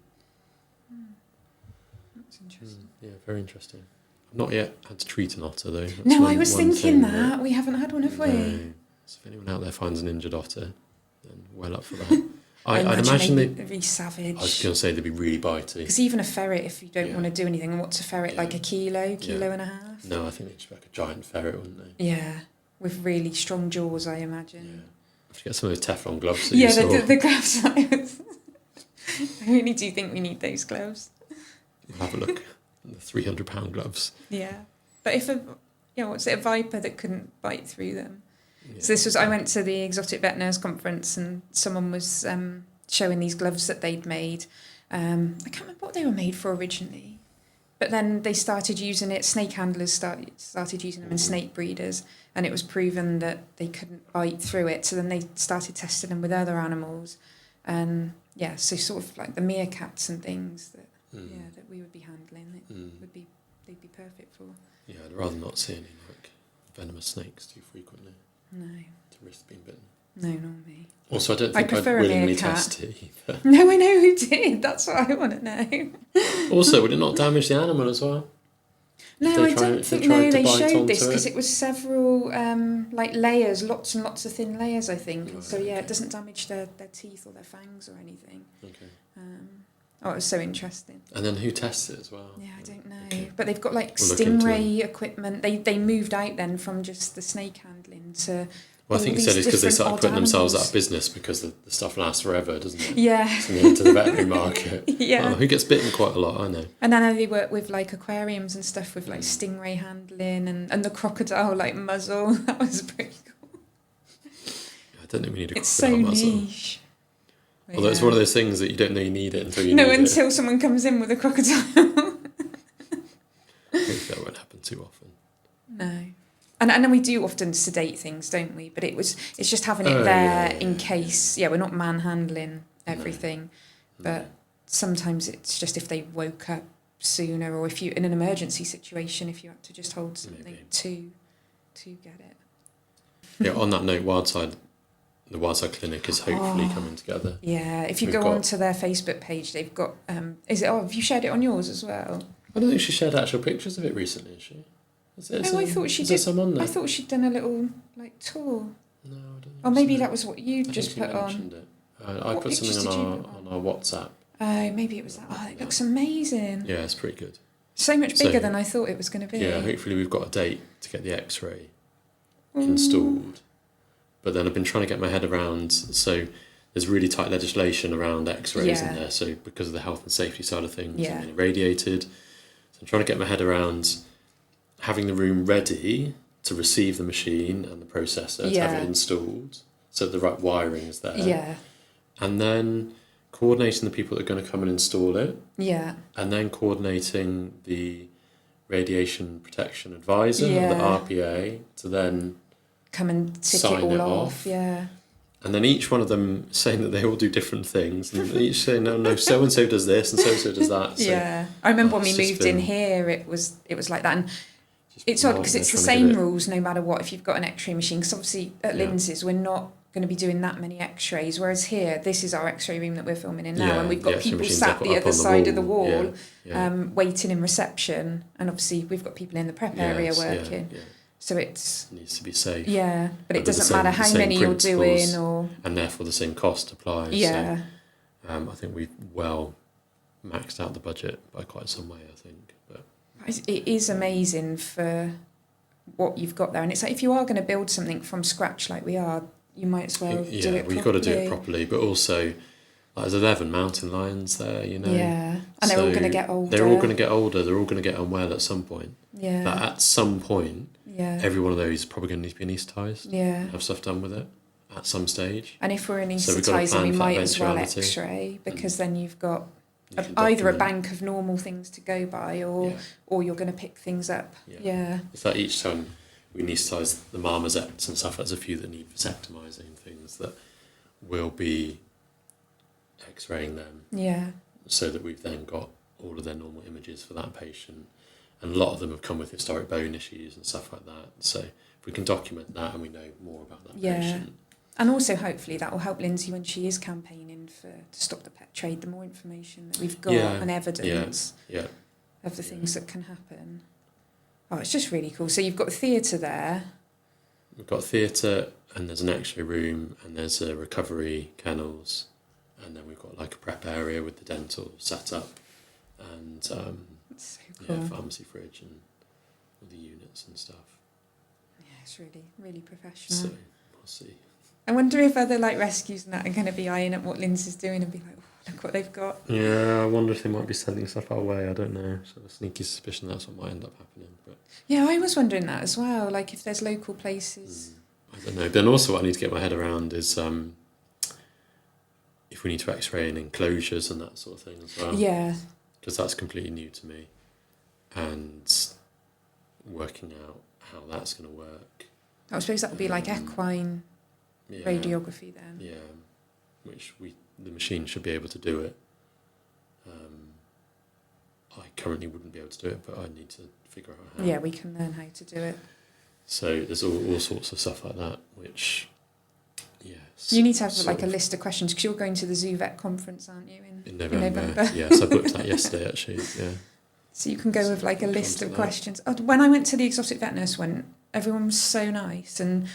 That's interesting. Yeah, very interesting. I've not yet had to treat an otter, though. That's No, I was one thinking thing that. We haven't had one, have we? No. So if anyone out there finds an injured otter, then well up for that. I'd imagine imagine they'd be savage. I was going to say they'd be really bitey. Because even a ferret, if you don't want to do anything, and what's a ferret, like a kilo and a half? No, I think they'd just be like a giant ferret, wouldn't they? Yeah, with really strong jaws, I imagine. Yeah. I have to get some of those Teflon gloves that you saw. The gloves. I really do think we need those gloves. We'll have a look. The £300 gloves. Yeah. But if a viper that couldn't bite through them? So I went to the Exotic Vet Nurse Conference and someone was showing these gloves that they'd made. I can't remember what they were made for originally, but then they started using it. Snake handlers started using them and snake breeders, and it was proven that they couldn't bite through it. So then they started testing them with other animals, and so sort of like the meerkats and things that that we would be handling. They'd be perfect for. Yeah, I'd rather not see any like venomous snakes too frequently. No. To risk being bitten. No, not me. Also, I don't think I'd prefer a willingly meerkat. test it either. No, I know who did. That's what I want to know. Also, would it not damage the animal as well? No, I don't think. No, they showed this because it it was several like layers, lots and lots of thin layers, I think. Right, so it doesn't damage their teeth or their fangs or anything. Okay. It was so interesting. And then who tests it as well? Yeah, I don't know. Okay. But they've got like We'll look into stingray equipment. They moved out then from just the snake handling to. Well, I think you all said these it's because they different started odd putting themselves out animals. of business because the stuff lasts forever, doesn't it? Yeah. So they into the veterinary market. Yeah. Who gets bitten quite a lot, I know. And then they work with like aquariums and stuff with like stingray handling and the crocodile like muzzle. That was pretty cool. I don't think we need a It's crocodile so muzzle. niche. But Although it's one of those things that you don't know you need it until you No, need until someone comes in with a crocodile. Hopefully that won't happen too often. No. And then we do often sedate things, don't we? But it's just having it there in case. Yeah, we're not manhandling everything, but sometimes it's just if they woke up sooner, or if you in an emergency situation, if you had to just hold something to get it. Yeah. On that note, the Wildside Clinic is hopefully coming together. Yeah, if you go onto their Facebook page, they've got. Have you shared it on yours as well? I don't think she shared actual pictures of it recently, is she? I thought she did. Some on there? I thought she'd done a little like tour. No, I don't. Or maybe that was what you just put on. It. I put something on our WhatsApp. Oh, maybe it was that. Oh, it looks amazing. Yeah, it's pretty good. So much bigger than I thought it was going to be. Yeah, hopefully we've got a date to get the X-ray installed. But then I've been trying to get my head around, so there's really tight legislation around x-rays in there, so because of the health and safety side of things, and irradiated. So I'm trying to get my head around having the room ready to receive the machine and the processor, to have it installed, so the right wiring is there. Yeah. And then coordinating the people that are going to come and install it. Yeah. And then coordinating the radiation protection advisor, or the RPA, to then come and tick sign it all it off. Yeah. And then each one of them saying that they all do different things, and each saying, no, so and so does this, and so does that. So, yeah, I remember when we moved in here, it was like that, and it's odd because it's the same rules no matter what. If you've got an X-ray machine, because obviously at Lindsay's we're not going to be doing that many X-rays, whereas here this is our X-ray room that we're filming in now, and we've got people sat the other side of the wall, waiting in reception, and obviously we've got people in the prep area working. So it needs to be safe. Yeah, but it doesn't matter how many you're doing, or and therefore the same cost applies. Yeah. So, I think we've well maxed out the budget by quite some way. I think, but it is amazing for what you've got there, and it's like if you are going to build something from scratch like we are, you might as well do it properly. You've got to do it properly, but also. Like there's 11 mountain lions there, you know. Yeah, and they're all going to get older. They're all going to get older. They're all going to get unwell at some point. Yeah. But at some point, every one of those is probably going to need to be anaesthetised. Yeah. Have stuff done with it at some stage. And if we're anaesthetising, we might as well X-ray, because then you've got either a bank of normal things to go by, or you're going to pick things up. Yeah. It's like each time we anaesthetise the marmosets and stuff, there's a few that need vasectomising and things that will be X-raying them, so that we've then got all of their normal images for that patient, and a lot of them have come with historic bone issues and stuff like that. So if we can document that and we know more about that patient, and also hopefully that will help Lindsay when she is campaigning to stop the pet trade. The more information that we've got and evidence of the things that can happen. Oh, it's just really cool. So you've got a theatre there. We've got a theatre, and there's an X-ray room, and there's a recovery kennels. And then we've got like a prep area with the dental set up, and that's so cool. Pharmacy fridge and all the units and stuff. Yeah, it's really, really professional. So we'll see. I wonder if other like rescues and that are going to be eyeing up what Lindsay's doing and be like, oh, look what they've got. Yeah, I wonder if they might be sending stuff our way. I don't know. So a sneaky suspicion that's what might end up happening. But yeah, I was wondering that as well. Like if there's local places. I don't know. Then also what I need to get my head around is if we need to X-ray in enclosures and that sort of thing as well. Yeah. Because that's completely new to me, and working out how that's going to work. I suppose that would be like equine radiography then. Yeah, which the machine should be able to do it. I currently wouldn't be able to do it, but I need to figure out how. Yeah, we can learn how to do it. So there's all sorts of stuff like that, which... Yes. You need to have like a list of questions, because you're going to the Zoo Vet conference, aren't you? In November. Yes, I booked that yesterday actually. Yeah. So you can go with like a list of questions. When I went to the exotic vet nurse one, everyone was so nice, and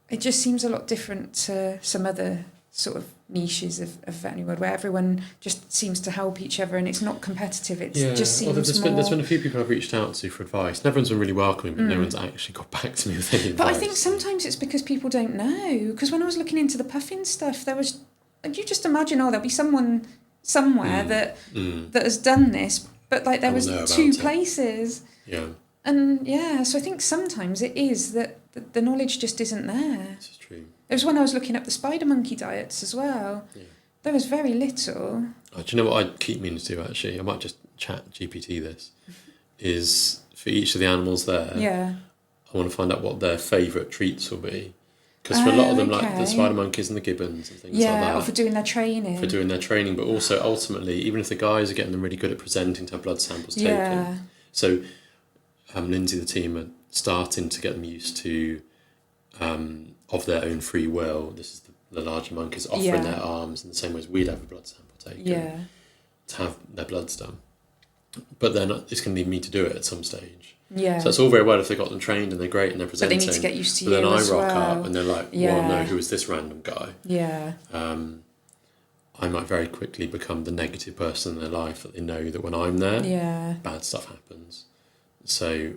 it just seems a lot different to some other sort of niches of veterinary world, where everyone just seems to help each other and it's not competitive. It just seems there's been a few people I've reached out to for advice, and everyone's been really welcoming, but no one's actually got back to me with any advice. But I think sometimes it's because people don't know, because when I was looking into the puffin stuff, there was, you just imagine, there'll be someone somewhere that has done this, but like there was two places. Yeah. And so I think sometimes it is that the knowledge just isn't there. This is true. It was when I was looking up the spider monkey diets as well. Yeah. There was very little. Oh, do you know what I keep meaning to do actually? I might just chat GPT this. Is for each of the animals there, I want to find out what their favourite treats will be. Because for a lot of them, like the spider monkeys and the gibbons and things like that. Or for doing their training. But also ultimately, even if the guys are getting them really good at presenting to have blood samples taken. So Lindsay, the team, are starting to get them used to, of their own free will, this is the larger monkeys offering their arms in the same way as we'd have a blood sample taken to have their bloods done. But then it's going to need me to do it at some stage. Yeah. So it's all very well if they got them trained and they're great and they're presenting. But they need to get used to you. But then I rock up and they're like, well, no, who is this random guy? Yeah. I might very quickly become the negative person in their life that they know that when I'm there, bad stuff happens. So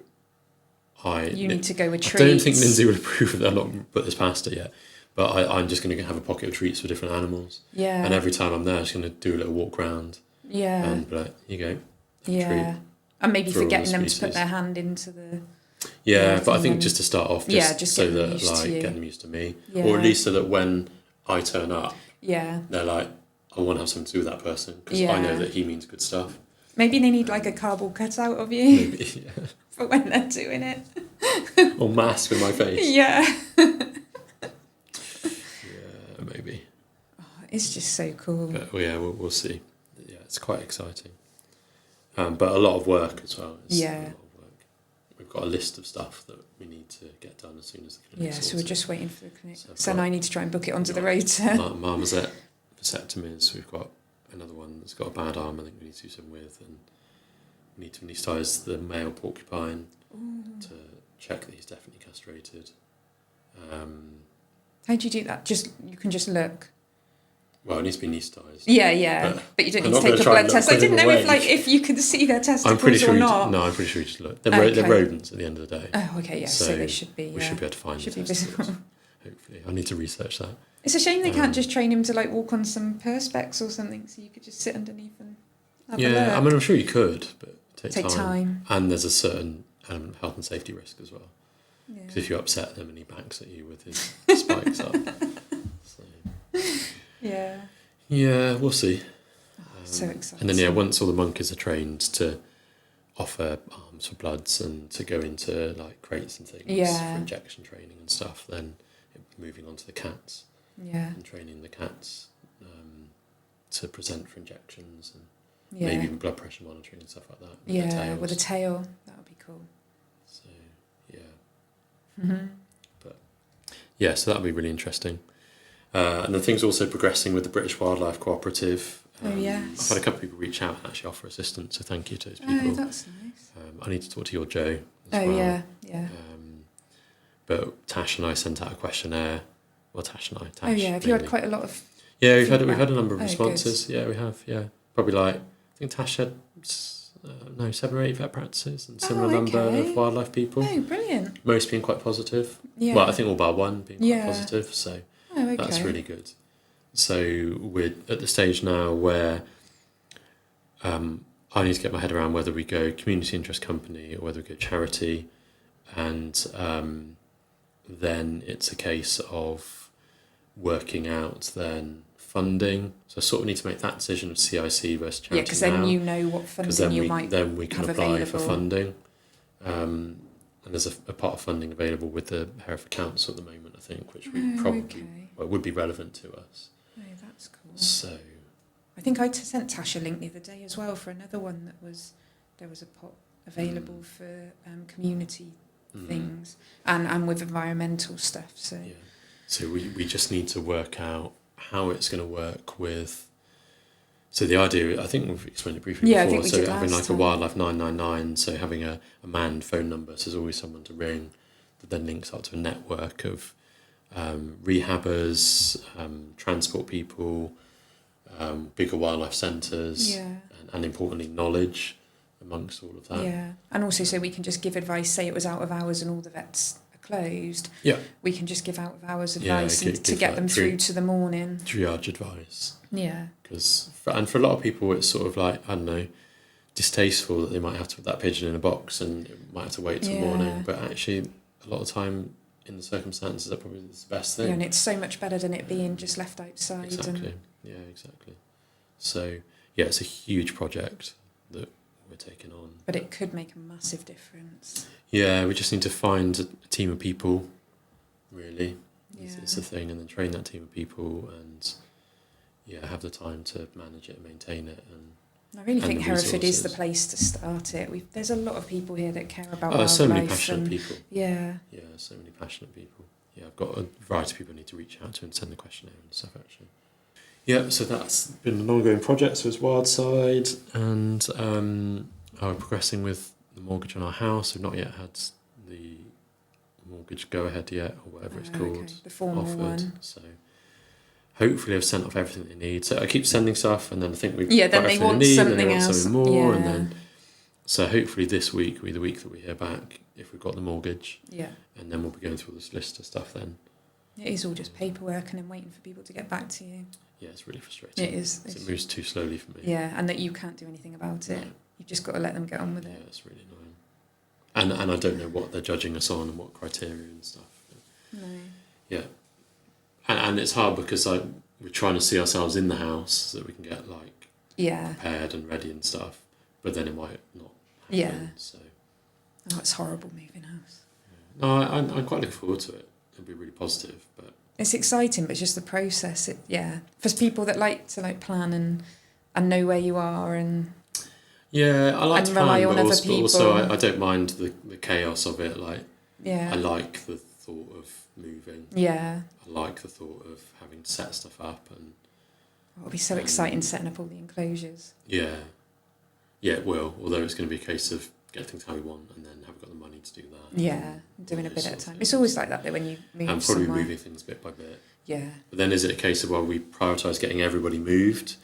You need to go with treats. I don't think Lindsay would approve of that. I've not put this past her yet. But I'm just going to have a pocket of treats for different animals. Yeah. And every time I'm there, I'm just going to do a little walk round. Yeah. And be like, here you go. Yeah. And maybe for forgetting them to put their hand into the... Yeah, but I think just to start off, just so that getting them used to me. Yeah. Or at least so that when I turn up, yeah, they're like, I want to have something to do with that person because I know that he means good stuff. Maybe they need like a cardboard cutout of you. Maybe, yeah. For when they're doing it. Or mask with my face. Yeah. Yeah, maybe. Oh, it's just so cool. But we'll see. Yeah, it's quite exciting. But a lot of work as well. A lot of work. We've got a list of stuff that we need to get done as soon as the clinic so we're just waiting for the clinic. So now I need to try and book it onto the rotor. Marmoset vasectomies. We've got another one that's got a bad arm. I think we need to do some with, and we need to anaesthetise the male porcupine to check that he's definitely castrated. How do you do that? You can just look. Well, it needs to be anaesthetised. Yeah. But you don't need to take a blood test. I didn't know if you could see their testicles or not. I'm pretty sure you just look. They're rodents at the end of the day. Oh, okay, yeah. So they should be. We should be able to find should the be visible. Hopefully, I need to research that. It's a shame they can't just train him to like walk on some perspex or something, so you could just sit underneath and have a look. I mean, I'm sure you could, but take time. And there's a certain health and safety risk as well. Yeah. Because if you upset them and he backs at you with his spikes up. So. Yeah. Yeah, we'll see. So exciting. And then once all the monkeys are trained to offer arms for bloods and to go into like crates and things for injection training and stuff, then moving on to the cats. Yeah. And training the cats to present for injections and maybe even blood pressure monitoring and stuff like that. With a tail. That would be cool. So, But, so that'll be really interesting. And the thing's also progressing with the British Wildlife Cooperative. Yes. I've had a couple of people reach out and actually offer assistance, so thank you to those people. Oh, that's nice. I need to talk to your Joe as well. Yeah. But Tash and I sent out a questionnaire. Well, Tash and I. Tash, have you had quite a lot of... Yeah, we've had a number of responses. Good. Yeah, we have, Probably I think Tash had 7 or 8 vet practices and similar number of wildlife people. Oh, brilliant. Most being quite positive. Yeah. Well, I think all bar one being quite positive, so that's really good. So we're at the stage now where I need to get my head around whether we go community interest company or whether we go charity, and then it's a case of working out then funding. So I sort of need to make that decision of CIC versus charity. Yeah, because then you know what funding you might then we can have apply available. for funding. And there's a part of funding available with the Hereford Council at the moment, I think, which would be relevant to us. Oh, that's cool. So I think I sent Tash a link the other day as well for another one there was a pot available for community things and with environmental stuff. So so we just need to work out how it's going to work with. So the idea, I think we've explained it briefly before. I think we did having last a wildlife 999, so having a manned phone number, so there's always someone to ring that then links up to a network of rehabbers, transport people, bigger wildlife centres, and importantly knowledge amongst all of that. Yeah, and also so we can just give advice, say it was out of hours and all the vets are closed. Yeah. We can just give out of hours advice to get them through to the morning. Triage advice. Yeah. Because for a lot of people it's sort of like, I don't know, distasteful that they might have to put that pigeon in a box and it might have to wait till morning, but actually a lot of time in the circumstances that probably is the best thing. Yeah, and it's so much better than it being just left outside. Exactly. Exactly. So it's a huge project that we're taking on. But it could make a massive difference. Yeah, we just need to find a team of people, really. It's the thing, and then train that team of people and have the time to manage it and maintain it. And I really think Hereford is the place to start it. There's a lot of people here that care about wildlife. So many passionate people. Yeah. Yeah, so many passionate people. Yeah, I've got a variety of people I need to reach out to and send the questionnaire and stuff, actually. Yeah, so that's been an ongoing project, so it's Wildside, and we're progressing with the mortgage on our house. We've not yet had the mortgage go-ahead yet, or whatever it's called, the formal offered. one. So hopefully I've sent off everything they need. So I keep sending stuff, and then I think we've got then everything they want they need, something and they want else. something more, and then so hopefully this week will be the week that we hear back. if we've got the mortgage. Yeah. And then we'll be going through all the solicitor stuff then. It is all just paperwork and then waiting for people to get back to you. Yeah, it's really frustrating. It is. It moves too slowly for me. Yeah, and that you can't do anything about it. No. You've just got to let them get on with Yeah, it. it's really annoying. And I don't know what they're judging us on and what criteria and stuff. No. Yeah. And it's hard because we're trying to see ourselves in the house so that we can get prepared and ready and stuff. But then it might not happen. Yeah. So. Oh, it's horrible moving house. Yeah. No, I'm quite looking forward to it. It'll be really positive, but it's exciting, but it's just the process. For people that like to plan and know where you are and I like to rely plan, on but other people. also I don't mind the chaos of it. Yeah. I like the thought of moving. Yeah. I like the thought of having to set stuff up and. It'll be so exciting setting up all the enclosures. Yeah. Yeah, it will. Although it's going to be a case of get things how we want and then have we got the money to do that. Yeah, doing a bit at a time. It's always like that though when you move and probably somewhere. moving things bit by bit. Yeah. But then is it a case of we prioritise getting everybody moved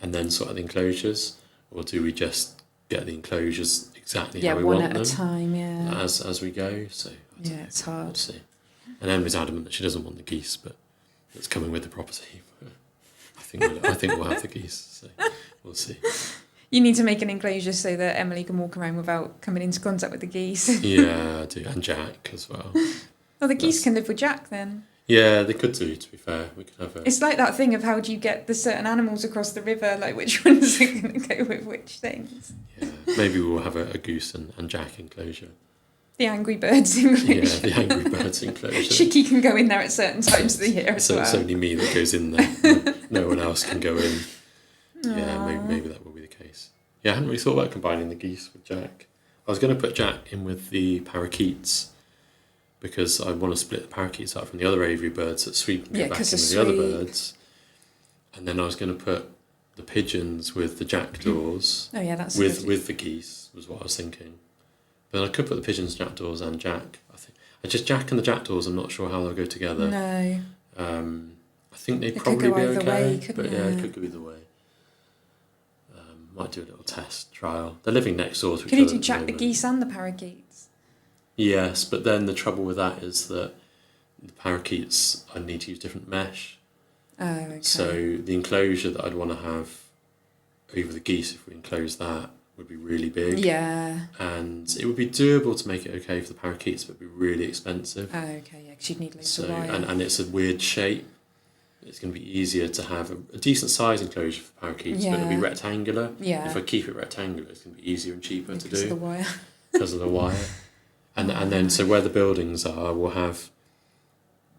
and then sort of the enclosures, or do we just get the enclosures exactly how we want them? Yeah, one at a time. Yeah. As we go. So it's hard. We'll see. And Emily's adamant that she doesn't want the geese, but it's coming with the property. I think we'll have the geese. So we'll see. You need to make an enclosure so that Emily can walk around without coming into contact with the geese. Yeah, I do. And Jack as well. Well, the geese can live with Jack then. Yeah, they could do, to be fair. We could have It's like that thing of how do you get the certain animals across the river, which ones are going to go with which things. Yeah, maybe we'll have a goose and Jack enclosure. The Angry Birds enclosure. Yeah, the Angry Birds enclosure. Chicky can go in there at certain times of the year as well. It's only me that goes in there. No one else can go in. Yeah, maybe that will be the case. Yeah, I hadn't really thought about combining the geese with Jack. I was going to put Jack in with the parakeets because I want to split the parakeets up from the other aviary birds that Sweet can get back in with the other birds. And then I was going to put the pigeons with the jackdaws. Oh yeah, that's with the geese was what I was thinking. But then I could put the pigeons, jackdaws, and Jack. I think just Jack and the jackdaws. I'm not sure how they'll go together. No. I think they'd probably be okay. But yeah, it could go either way. Might do a little test trial. They're living next door to each other. Can you do Jack the geese and the parakeets? Yes, but then the trouble with that is that the parakeets, I need to use different mesh. Oh, okay. So the enclosure that I'd want to have over the geese, if we enclose that, would be really big. Yeah. And it would be doable to make it okay for the parakeets, but it'd be really expensive. Oh, okay, yeah, because you'd need loads of wire. And it's a weird shape. It's going to be easier to have a decent size enclosure for parakeets, but it'll be rectangular. Yeah. If I keep it rectangular, it's going to be easier and cheaper to do. Because of the wire. Because of the wire. And then, so where the buildings are, we'll have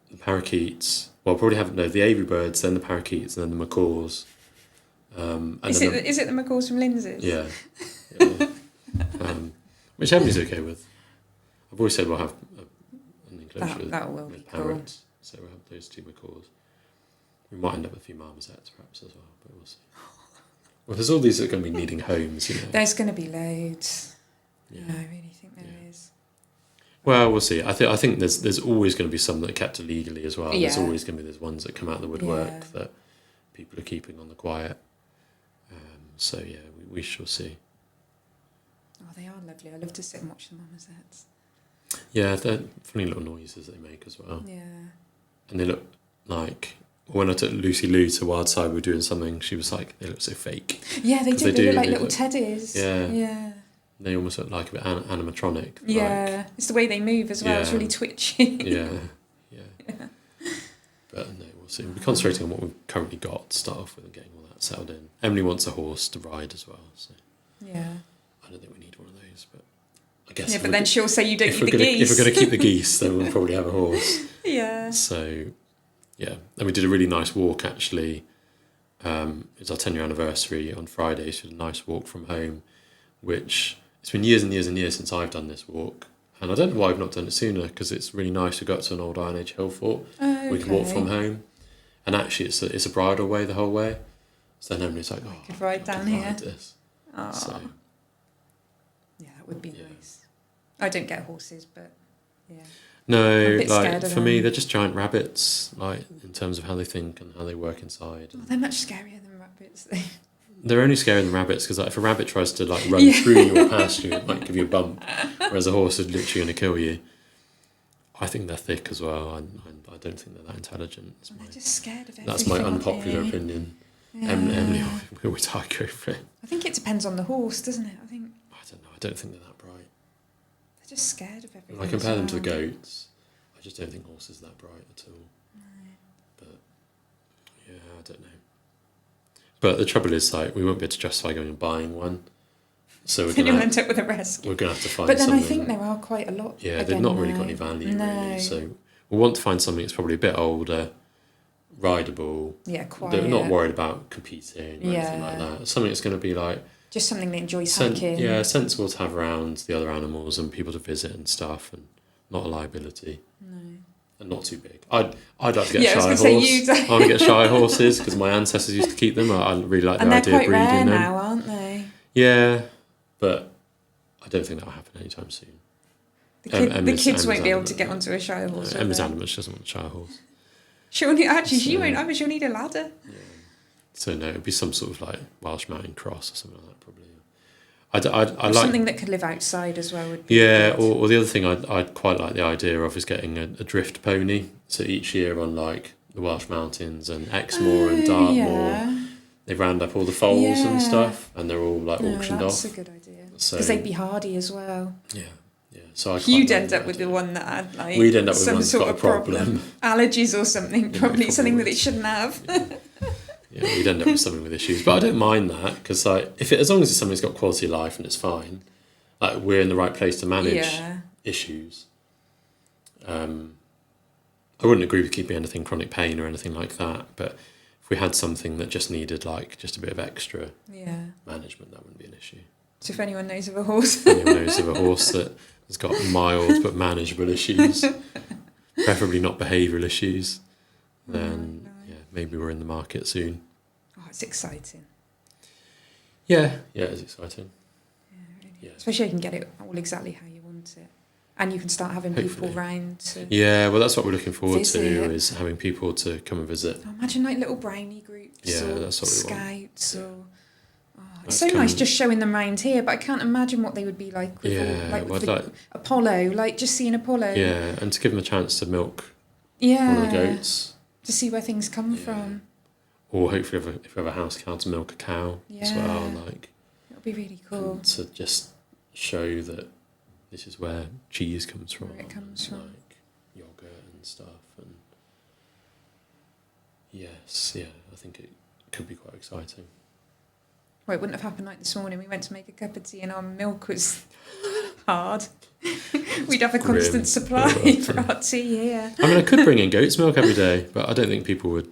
the parakeets. Well, I'll probably have the aviary birds, then the parakeets, and then the macaws. Is it the macaws from Lindsay's? Yeah. Which Emily's okay with. I've always said we'll have an enclosure with parrots. Cool. So we'll have those two macaws. We might end up with a few marmosets perhaps as well, but we'll see. Well, there's all these that are going to be needing homes, There's going to be loads. Yeah, I really think there is. Well, we'll see. I think there's always going to be some that are kept illegally as well. Yeah. There's always going to be those ones that come out of the woodwork that people are keeping on the quiet. So yeah, we shall see. Oh, they are lovely. I love to sit and watch the marmosets. Yeah, they're funny little noises they make as well. Yeah. And they look like... When I took Lucy Lou to Wildside, we were doing something, she was like, they look so fake. Yeah, they do. They look like little teddies. Yeah. Yeah. They almost look like a bit animatronic. Yeah. It's the way they move as well. Yeah. It's really twitchy. Yeah. But no, we'll see. We'll be concentrating on what we've currently got to start off with and getting all that settled in. Emily wants a horse to ride as well. So yeah. I don't think we need one of those, but I guess... Yeah, but then she'll say you don't need the geese. If we're going to keep the geese, then we'll probably have a horse. Yeah. So... Yeah, and we did a really nice walk actually. It's our 10-year anniversary on Friday, so we did a nice walk from home, which it's been years and years and years since I've done this walk. And I don't know why I've not done it sooner, because it's really nice to go up to an old Iron Age hill fort. Oh, okay. We can walk from home. And actually it's a bridle way the whole way. So then Emily's like, I could ride down here. This. Oh. So, yeah, that would be nice. I don't get horses, but yeah. No, for me, they're just giant rabbits, in terms of how they think and how they work inside. Oh, they're much scarier than rabbits. they're only scarier than rabbits because like, if a rabbit tries to like run through your pasture, it might give you a bump, whereas a horse is literally going to kill you. I think they're thick as well. I don't think they're that intelligent. They're just scared of everything. That's my unpopular opinion. Yeah. Emily will always argue over it. I think it depends on the horse, doesn't it? I don't know. I don't think they're that bright. They're just scared of everything. When I compare them to the goats, I just don't think horses are that bright at all. No. But yeah, I don't know. But the trouble is, like, we won't be able to justify going and buying one. So Then you'll end up with a rescue. We're going to have to find But then something. I think there are quite a lot. Yeah, again, they've not really got any value, No. really. So we'll want to find something that's probably a bit older, rideable. Yeah, quiet. They're not worried about competing or anything like Yeah. that. Something that's going to be like... Just something they enjoy hiking. Yeah, sensible to have around the other animals and people to visit and stuff, and not a liability. No. And not too big. I'd like to get Yeah, a I shy was gonna horse. say you don't. I want to get shy horses because my ancestors used to keep them. I really like the And they're idea of quite breeding rare them. now, aren't they? Yeah, but I don't think that'll happen anytime soon. The Emma's kids won't be able to adamant. get onto a shy horse. will Emma's they? adamant she doesn't want a shy horse. She'll need, actually, she So- won't either. She'll need a ladder. Yeah. So no, it'd be some sort of like Welsh Mountain Cross or something like that, probably. I Or like something that could live outside as well would be yeah, good. or the other thing I'd quite like the idea of is getting a drift pony. So each year on like the Welsh Mountains and Exmoor and Dartmoor, Yeah. they round up all the foals Yeah. and stuff, and they're all like No, auctioned that's off. a good idea. So Because they'd be hardy as well. yeah. So I You'd quite end like up with the idea. one that had like We'd end up with some one that's sort got a of problem. Allergies or something, Yeah, probably something probably that it shouldn't have. Yeah, we'd end up with something with issues, but I don't mind that because like as long as it's something that's got quality of life and it's fine, like we're in the right place to manage Yeah. issues. I wouldn't agree with keeping anything chronic pain or anything like that, but if we had something that just needed like just a bit of extra Yeah. management, that wouldn't be an issue. So if anyone knows of a horse. If anyone knows of a horse that has got mild but manageable issues, preferably not behavioural issues, then No. yeah, maybe we're in the market soon. Oh, it's exciting. Yeah, it's exciting. Yeah, really. Yeah. Especially you can get it all exactly how you want it. And you can start having people Hopefully. round to... Yeah, well, that's what we're looking forward to, Visit. is having people to come and visit. Oh, imagine like little brownie groups Yeah, or that's what we want. scouts or... Oh, Let's it's so come- nice just showing them round here, but I can't imagine what they would be like with, Yeah, all, like, well, with I'd the like, Apollo, like just seeing Apollo. yeah, and to give them a chance to milk Yeah. one of the goats, To see where things come Yeah. from. or hopefully if we have a house cow, to milk a cow as well, Yeah. like That would be really cool. and to just show that this is where cheese comes from, Where it comes and, from. like yogurt and stuff, and yes, yeah, I think it could be quite exciting. Well, it wouldn't have happened like this morning. We went to make a cup of tea and our milk was hard. We'd have a Grim. constant supply Oh, for our tea here. I mean, I could bring in goat's milk every day, but I don't think people would.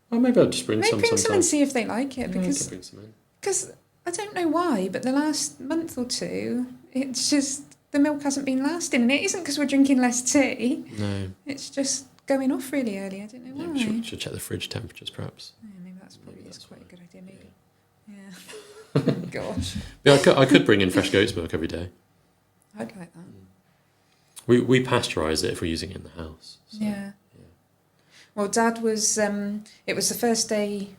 Well, maybe I'll just bring Maybe some bring some sometime. and see if they like it, Yeah, I could because bring some in. cause I don't know why, but the last month or two, it's just the milk hasn't been lasting. And it isn't because we're drinking less tea, No. it's just going off really early. I don't know Yeah, why. we should check the fridge temperatures, perhaps. Yeah, maybe that's probably Maybe is that's quite a why. good idea. Maybe. Yeah. Gosh, Yeah, I could bring in fresh goat's milk every day. I'd like that. We pasteurise it if we're using it in the house. So, Yeah. Well, Dad was. It was the first day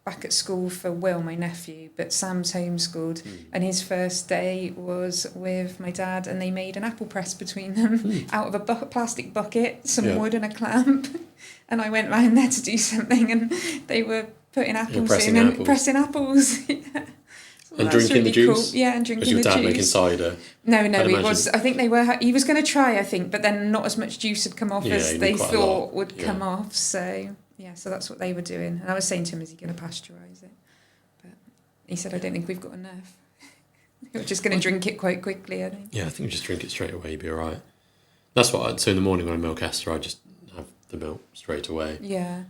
back at school for Will, my nephew, but Sam's homeschooled, and his first day was with my dad, and they made an apple press between them out of a plastic bucket, some Yeah. wood, and a clamp. And I went round there to do something, and they were putting apples pressing in and apples. pressing apples. Yeah. So And that's drinking the really juice? Cool. Yeah, and Was drinking your the dad juice. making cider? No, I'd it imagine. was. I think they were. He was going to try, I think, but then not as much juice had come off Yeah, as you they need quite a thought lot, would yeah. come off. So yeah, so that's what they were doing. And I was saying to him, "Is he going to pasteurise it?" But he said, "I don't think we've got enough. We're just going to drink it quite quickly." I think. Yeah, I think you just drink it straight away, you'd be all right. That's what so in the morning when I milk Esther, I just have the milk straight away, Yeah,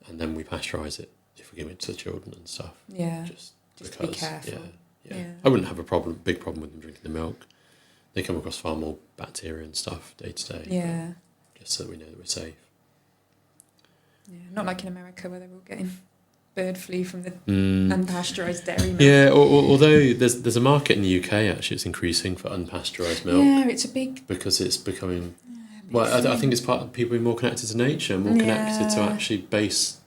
and then we pasteurise it if we give it to the children and stuff. yeah, Just to be careful. Yeah. Yeah. I wouldn't have a big problem with them drinking the milk. They come across far more bacteria and stuff day to day. yeah, Just so that we know that we're safe. yeah. Not like in America where they're all getting bird flu from the Mm. unpasteurised dairy milk. Yeah, although there's a market in the UK actually, it's increasing for unpasteurised milk Yeah, it's a big. because it's becoming. big Well, I thing. think it's part of people being more connected to nature, more connected to Yeah. actually base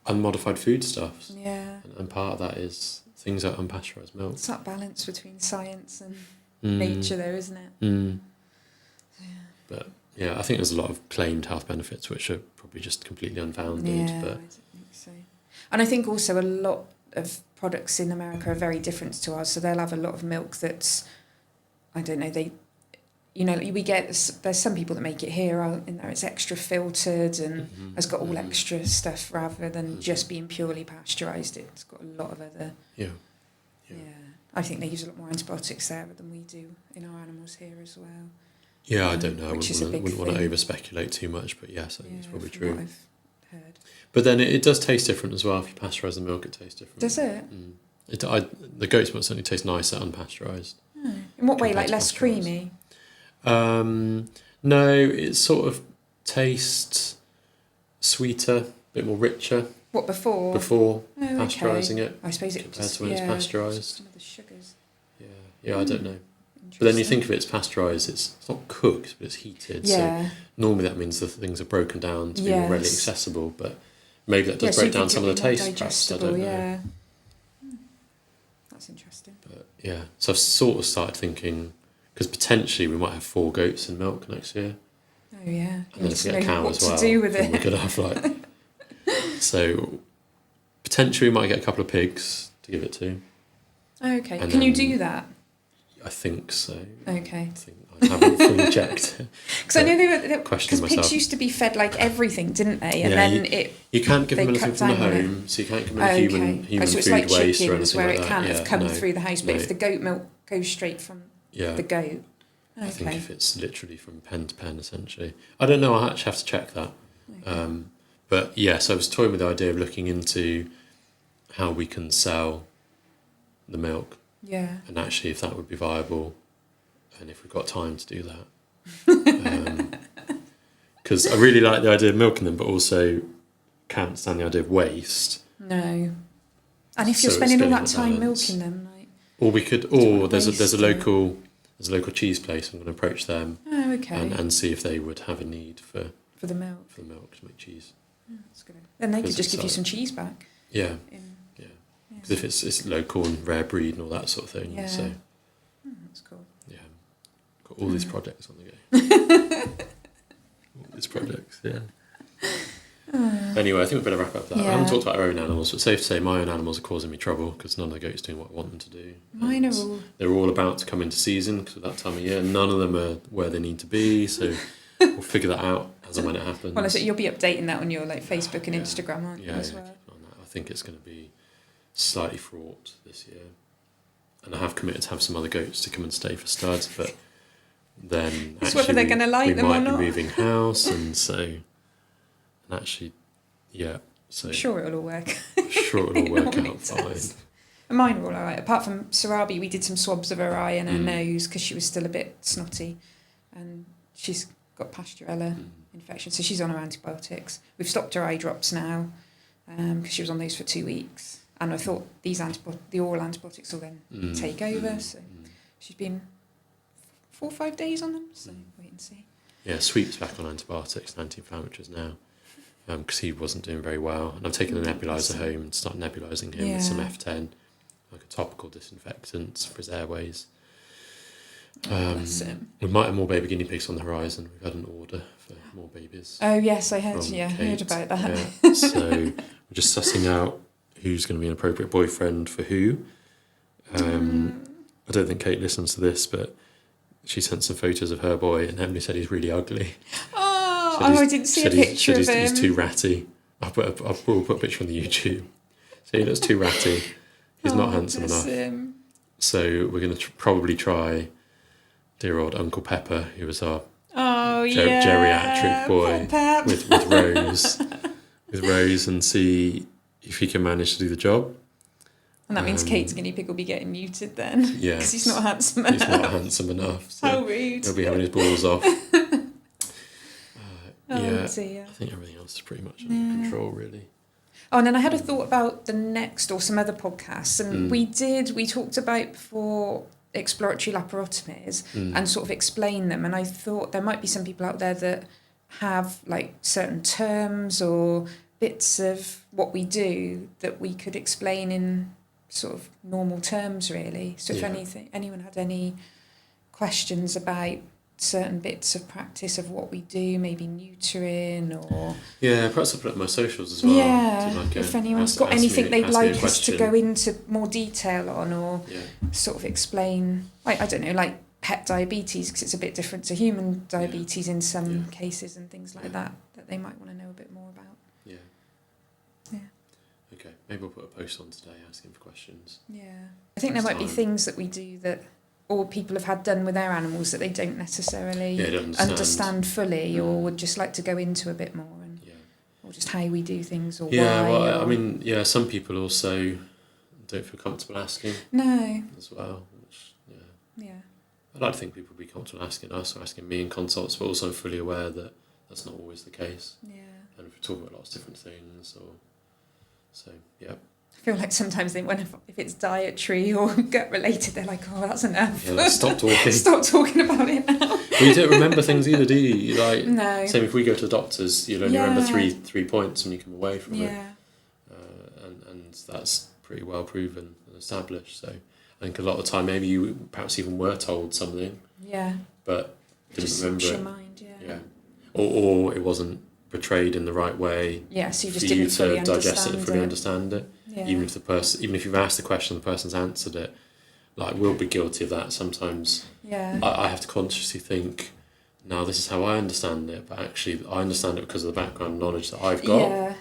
unmodified foodstuffs. Yeah. And and part of that is things like unpasteurised milk. It's that balance between science and nature, though, isn't it? Yeah. But yeah, I think there's a lot of claimed health benefits which are probably just completely unfounded. Yeah, but I don't think so. And I think also a lot of products in America are very different to ours. So they'll have a lot of milk that's, I don't know, we get, there's some people that make it here in there, it's extra filtered and has got all extra stuff rather than just being purely pasteurised. It's got a lot of other... Yeah. I think they use a lot more antibiotics there than we do in our animals here as well. Yeah, I don't know. I wouldn't want to over-speculate too much, but yes, I think it's probably true. What I've heard. But then it does taste different as well. If you pasteurize the milk, it tastes different. Does it? The goat's milk certainly tastes nicer unpasteurized. In what way? Like less creamy? No, it sort of tastes sweeter, a bit more richer. What, before? Before pasteurising it. I suppose compared to when it's pasteurised. Some of the sugars. Yeah, I don't know. But then you think of it as pasteurised, it's not cooked, but it's heated. Yeah. So normally that means the things are broken down to be more readily accessible, but maybe that does break down some of the taste, perhaps, I don't know. That's interesting. But yeah, so I've sort of started thinking, because potentially we might have 4 goats in milk next year. Oh yeah. And then if we get a cow as well, to do with it. we could have so potentially we might get a couple of pigs to give it to. Okay. Can you do that? I think so. Okay. I haven't fully checked. Because I know they were questioning because pigs myself. used to be fed like everything, didn't they? And then you can't give them anything from the home, so you can't give them human so it's food like waste or chickens anything where like it that. can't have come through the house, but no. if the goat milk goes straight from the goat. Okay. I think if it's literally from pen to pen, essentially. I don't know, I actually have to check that. Okay. But yes, I was toying with the idea of looking into how we can sell the milk. Yeah. And actually if that would be viable and if we've got time to do that. Because I really like the idea of milking them, but also can't stand the idea of waste. No. And if you're spending all that time milking them, like... Or we could, there's a local cheese place. I'm going to approach them. Oh, okay. And see if they would have a need for the milk. For the milk to make cheese. Oh, that's good. Then they could just give you some cheese back. Yeah. Because if it's local and rare breed and all that sort of thing. Yeah. So. That's cool. Yeah. Got all these projects on the go. All these projects, yeah. Anyway, I think we better wrap up that. Yeah. I haven't talked about our own animals, but safe to say my own animals are causing me trouble because none of the goats are doing what I want them to do. Mine are all... They're all about to come into season because of that time of year. None of them are where they need to be, so we'll figure that out as and when it happens. Well, so you'll be updating that on your Facebook and Instagram, aren't you, as well? On that. I think it's going to be slightly fraught this year. And I have committed to have some other goats to come and stay for studs, but then it's whether they're going to like them or not. We might be moving house, and so... And actually, so... I'm sure it'll all work. Sure it'll work out fine. And mine were all right. Apart from Sarabi, we did some swabs of her eye and her nose because she was still a bit snotty. And she's got Pasteurella infection, so she's on her antibiotics. We've stopped her eye drops now because she was on those for 2 weeks. And I thought the oral antibiotics will then take over. So she's been 4 or 5 days on them, so wait and see. Yeah, Sweep's back on antibiotics and anti-inflammatories now because he wasn't doing very well. And I've taken a nebuliser home and started nebulizing him with some F10, like a topical disinfectant for his airways. We might have more baby guinea pigs on the horizon. We've had an order for more babies. Oh, yes, I heard. Kate. Heard about that. Yeah. So we're just sussing out who's going to be an appropriate boyfriend for who. I don't think Kate listens to this, but she sent some photos of her boy, and Emily said he's really ugly. Oh, I didn't see a picture of him. He's too ratty. We'll put a picture on the YouTube. So he looks too ratty. He's not handsome enough. Him. So we're going to probably try dear old Uncle Pepper, who was our geriatric boy with Rose. With Rose, and see if he can manage to do the job. And that means Kate's guinea pig will be getting muted then. Yeah. Because he's not handsome enough. He's not handsome enough. So how rude. He'll be having his balls off. Dear. I think everything else is pretty much under control, really. Oh, and then I had a thought about the next or some other podcasts. And we talked about before exploratory laparotomies and sort of explain them. And I thought there might be some people out there that have like certain terms or bits of what we do that we could explain in sort of normal terms, really. So if anyone had any questions about certain bits of practice of what we do, maybe neutering or... Yeah, perhaps I'll put it on my socials as well. Yeah, if anyone's got anything they'd like us to go into more detail on, or sort of explain, like, I don't know, like pet diabetes, because it's a bit different to human diabetes in some cases and things like that they might want to know a bit more about. Yeah. Yeah. Okay, maybe we'll put a post on today asking for questions. Yeah. I think there might be things that we do that or people have had done with their animals that they don't necessarily understand fully, or would just like to go into a bit more, and or just how we do things, or why. Well, I mean, some people also don't feel comfortable asking. No. As well, which, I'd like to think people would be comfortable asking us or asking me in consults, but also I'm fully aware that that's not always the case. Yeah. And we talk about lots of different things, I feel like sometimes they wonder if it's dietary or gut related, they're like, oh, that's enough. Yeah, stop talking. Stop talking about it now. Well, you don't remember things either, do you? Like, no. Same if we go to the doctors, you'll only remember three points when you come away from it. And that's pretty well proven and established. So I think a lot of the time maybe you perhaps even were told something. Yeah. But didn't just remember it. Your mind, Yeah. Or it wasn't portrayed in the right way. Yeah, so you just didn't fully digest it and fully understand it. Yeah. Even if you've asked the question, the person's answered it. Like, we'll be guilty of that sometimes. Yeah. I have to consciously think, now this is how I understand it, but actually I understand it because of the background knowledge that I've got. Yeah.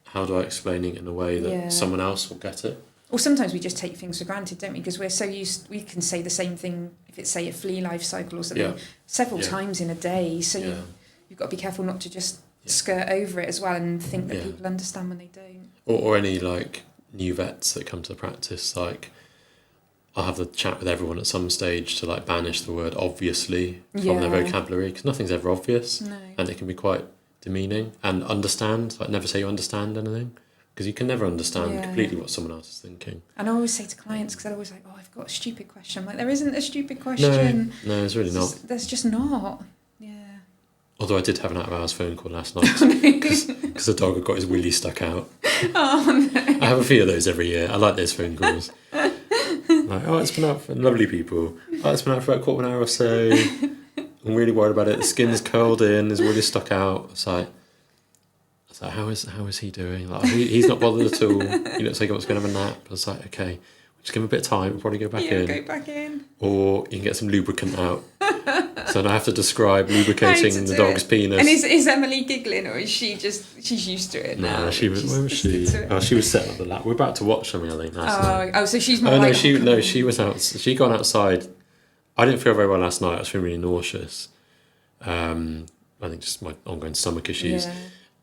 How do I explain it in a way that someone else will get it? Or sometimes we just take things for granted, don't we? Because we're so used, we can say the same thing if it's, say, a flea life cycle or something several times in a day. So you've got to be careful not to just skirt over it as well and think that people understand when they don't. Or any, like, new vets that come to the practice, like, I'll have the chat with everyone at some stage to, like, banish the word obviously from their vocabulary, because nothing's ever obvious. No. And it can be quite demeaning. And understand, like, never say you understand anything, because you can never understand completely what someone else is thinking. And I always say to clients, because they're always like, oh, I've got a stupid question. I'm like, there isn't a stupid question. No, there's really not. There's just not. Yeah. Although I did have an out-of-hours phone call last night because the dog had got his willy stuck out. Oh, no. I have a few of those every year. I like those phone calls. Like, it's been out for lovely people. It's been out for about 1/4 hour or so. I'm really worried about it. The skin's curled in, his willy's stuck out. It's like, how is he doing? Like, he's not bothered at all. He looks like he wants to go and have a nap. I was like, okay, just give him a bit of time. We'll probably go back in. Go back in. Or you can get some lubricant out. So now I have to describe lubricating the dog's penis. And is Emily giggling, or is she she's used to it now? No, she was. Where was she? Oh, she was setting up the lap. We're about to watch something, I think, last night. Oh, so she's more she was out. She'd gone outside. I didn't feel very well last night. I was feeling really nauseous. I think just my ongoing stomach issues. Yeah.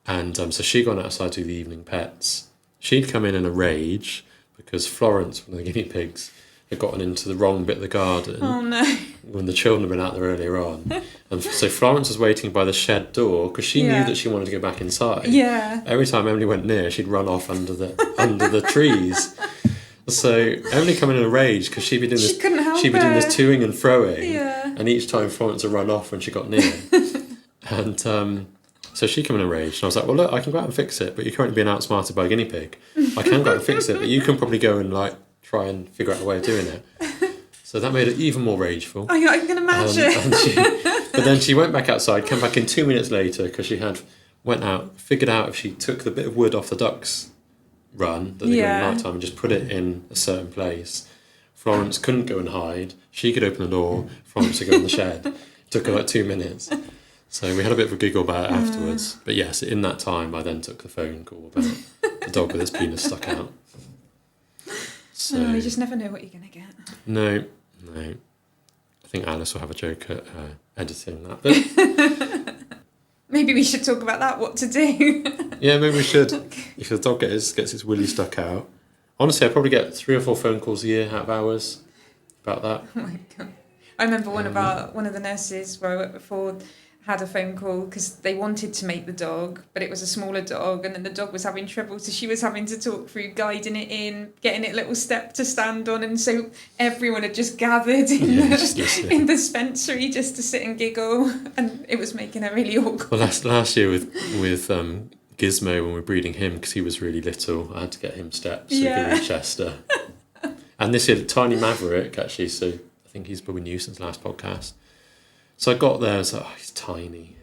And so she'd gone outside to do the evening pets. She'd come in a rage because Florence, one of the guinea pigs, had gotten into the wrong bit of the garden. Oh, no. When the children had been out there earlier on. And so Florence was waiting by the shed door because she knew that she wanted to go back inside. Yeah. Every time Emily went near, she'd run off under the trees. So Emily come in a rage because she'd be doing this toing and froing. Yeah. And each time Florence would run off when she got near. And so she came in a rage, and I was like, well, look, I can go out and fix it, but you're currently being outsmarted by a guinea pig. I can go out and fix it, but you can probably go and, like, try and figure out a way of doing it. So that made it even more rageful. I can imagine. But then she went back outside, came back in 2 minutes later, because she went out, figured out if she took the bit of wood off the duck's run that they go at night time and just put it in a certain place, Florence couldn't go and hide. She could open the door, Florence would go in the shed. It took her like 2 minutes. So we had a bit of a giggle about it afterwards. But yes, in that time, I then took the phone call about the dog with his penis stuck out. So, you just never know what you're going to get. No. I think Alice will have a joke at editing that bit. Maybe we should talk about that, what to do. Yeah, maybe we should. If the dog gets its willy stuck out. Honestly, I probably get 3 or 4 phone calls a year out of hours about that. Oh my God. I remember one of the nurses where I worked before had a phone call because they wanted to make the dog, but it was a smaller dog, and then the dog was having trouble, so she was having to talk through guiding it in, getting it a little step to stand on, and so everyone had just gathered in the dispensary just to sit and giggle, and it was making her really awkward. Well, last year with Gizmo when we were breeding him because he was really little. I had to get him steps so he could reach Chester. And this is tiny Maverick, actually, so I think he's probably new since the last podcast. So I got there, I was like, oh, he's tiny.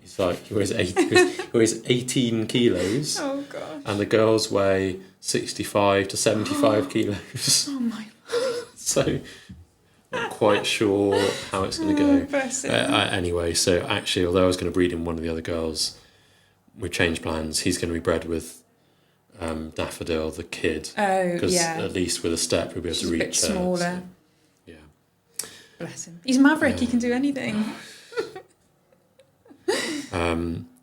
He's like, he weighs 18 kilos. Oh, gosh. And the girls weigh 65 to 75 kilos. Oh, my God. So not quite sure how it's going to go. Bless him. Anyway, so actually, although I was going to breed in one of the other girls, we changed plans. He's going to be bred with Daffodil, the kid. Oh, because yeah. at least with a step, we'll be able to reach her. She's a bit smaller. So, yeah. Bless him. He's Maverick. He can do anything. I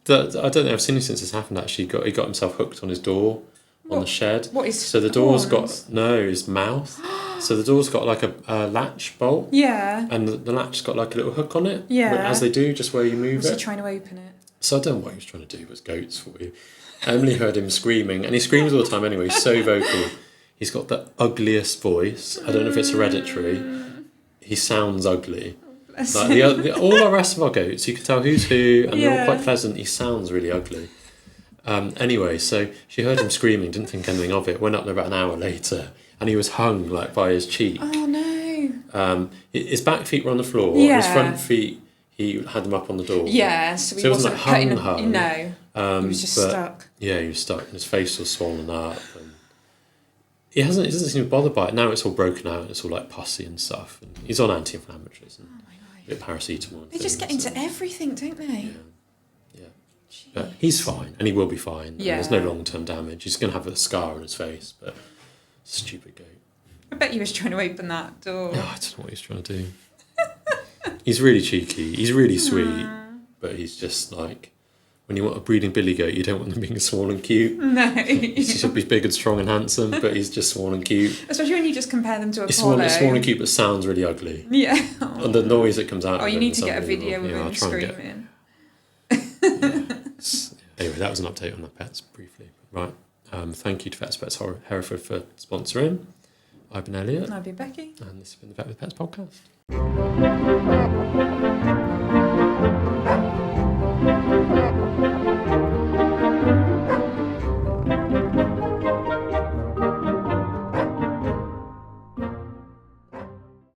don't know. I've seen him since this happened. Actually, he got himself hooked on his door on the shed. What is? So the door's horns? got his mouth. So the door's got like a latch bolt. Yeah. And the latch's got like a little hook on it. Yeah. As they do, just where you move Was it. he trying to open it? So I don't know what he was trying to do. It was goats for you. Emily heard him screaming, and he screams all the time anyway. He's so vocal. He's got the ugliest voice. I don't know if it's hereditary. He sounds ugly. Like all the rest of our goats, you can tell who's who, and they're all quite pleasant. He sounds really ugly. Anyway, so she heard him screaming, didn't think anything of it. Went up there about an hour later, and he was hung like by his cheek. Oh no! His back feet were on the floor. Yeah. His front feet, he had them up on the door. Yeah, so he it wasn't like cutting. hung. No, he was just stuck. Yeah, he was stuck, and his face was swollen up. And he doesn't seem bothered by it. Now it's all broken out. It's all like pussy and stuff. And he's on anti-inflammatories and a bit of paracetamol. They just get into everything, don't they? Yeah. But he's fine, and he will be fine. Yeah. There's no long-term damage. He's going to have a scar on his face, but stupid goat. I bet he was trying to open that door. Oh, I don't know what he's trying to do. He's really cheeky. He's really sweet, but he's just like, when you want a breeding billy goat, you don't want them being small and cute. No. He should be big and strong and handsome, but he's just small and cute. Especially when you just compare them to a He's polo. small and cute, but sounds really ugly. Yeah. And the noise that comes out. Oh, of you him need is to get a video of unbelievable. him I'll try and screaming. Anyway, that was an update on the pets briefly. Right. Thank you to Vets Pets Hereford for sponsoring. I've been Elliot. And I've been Becky. And this has been the Vet with Pets podcast.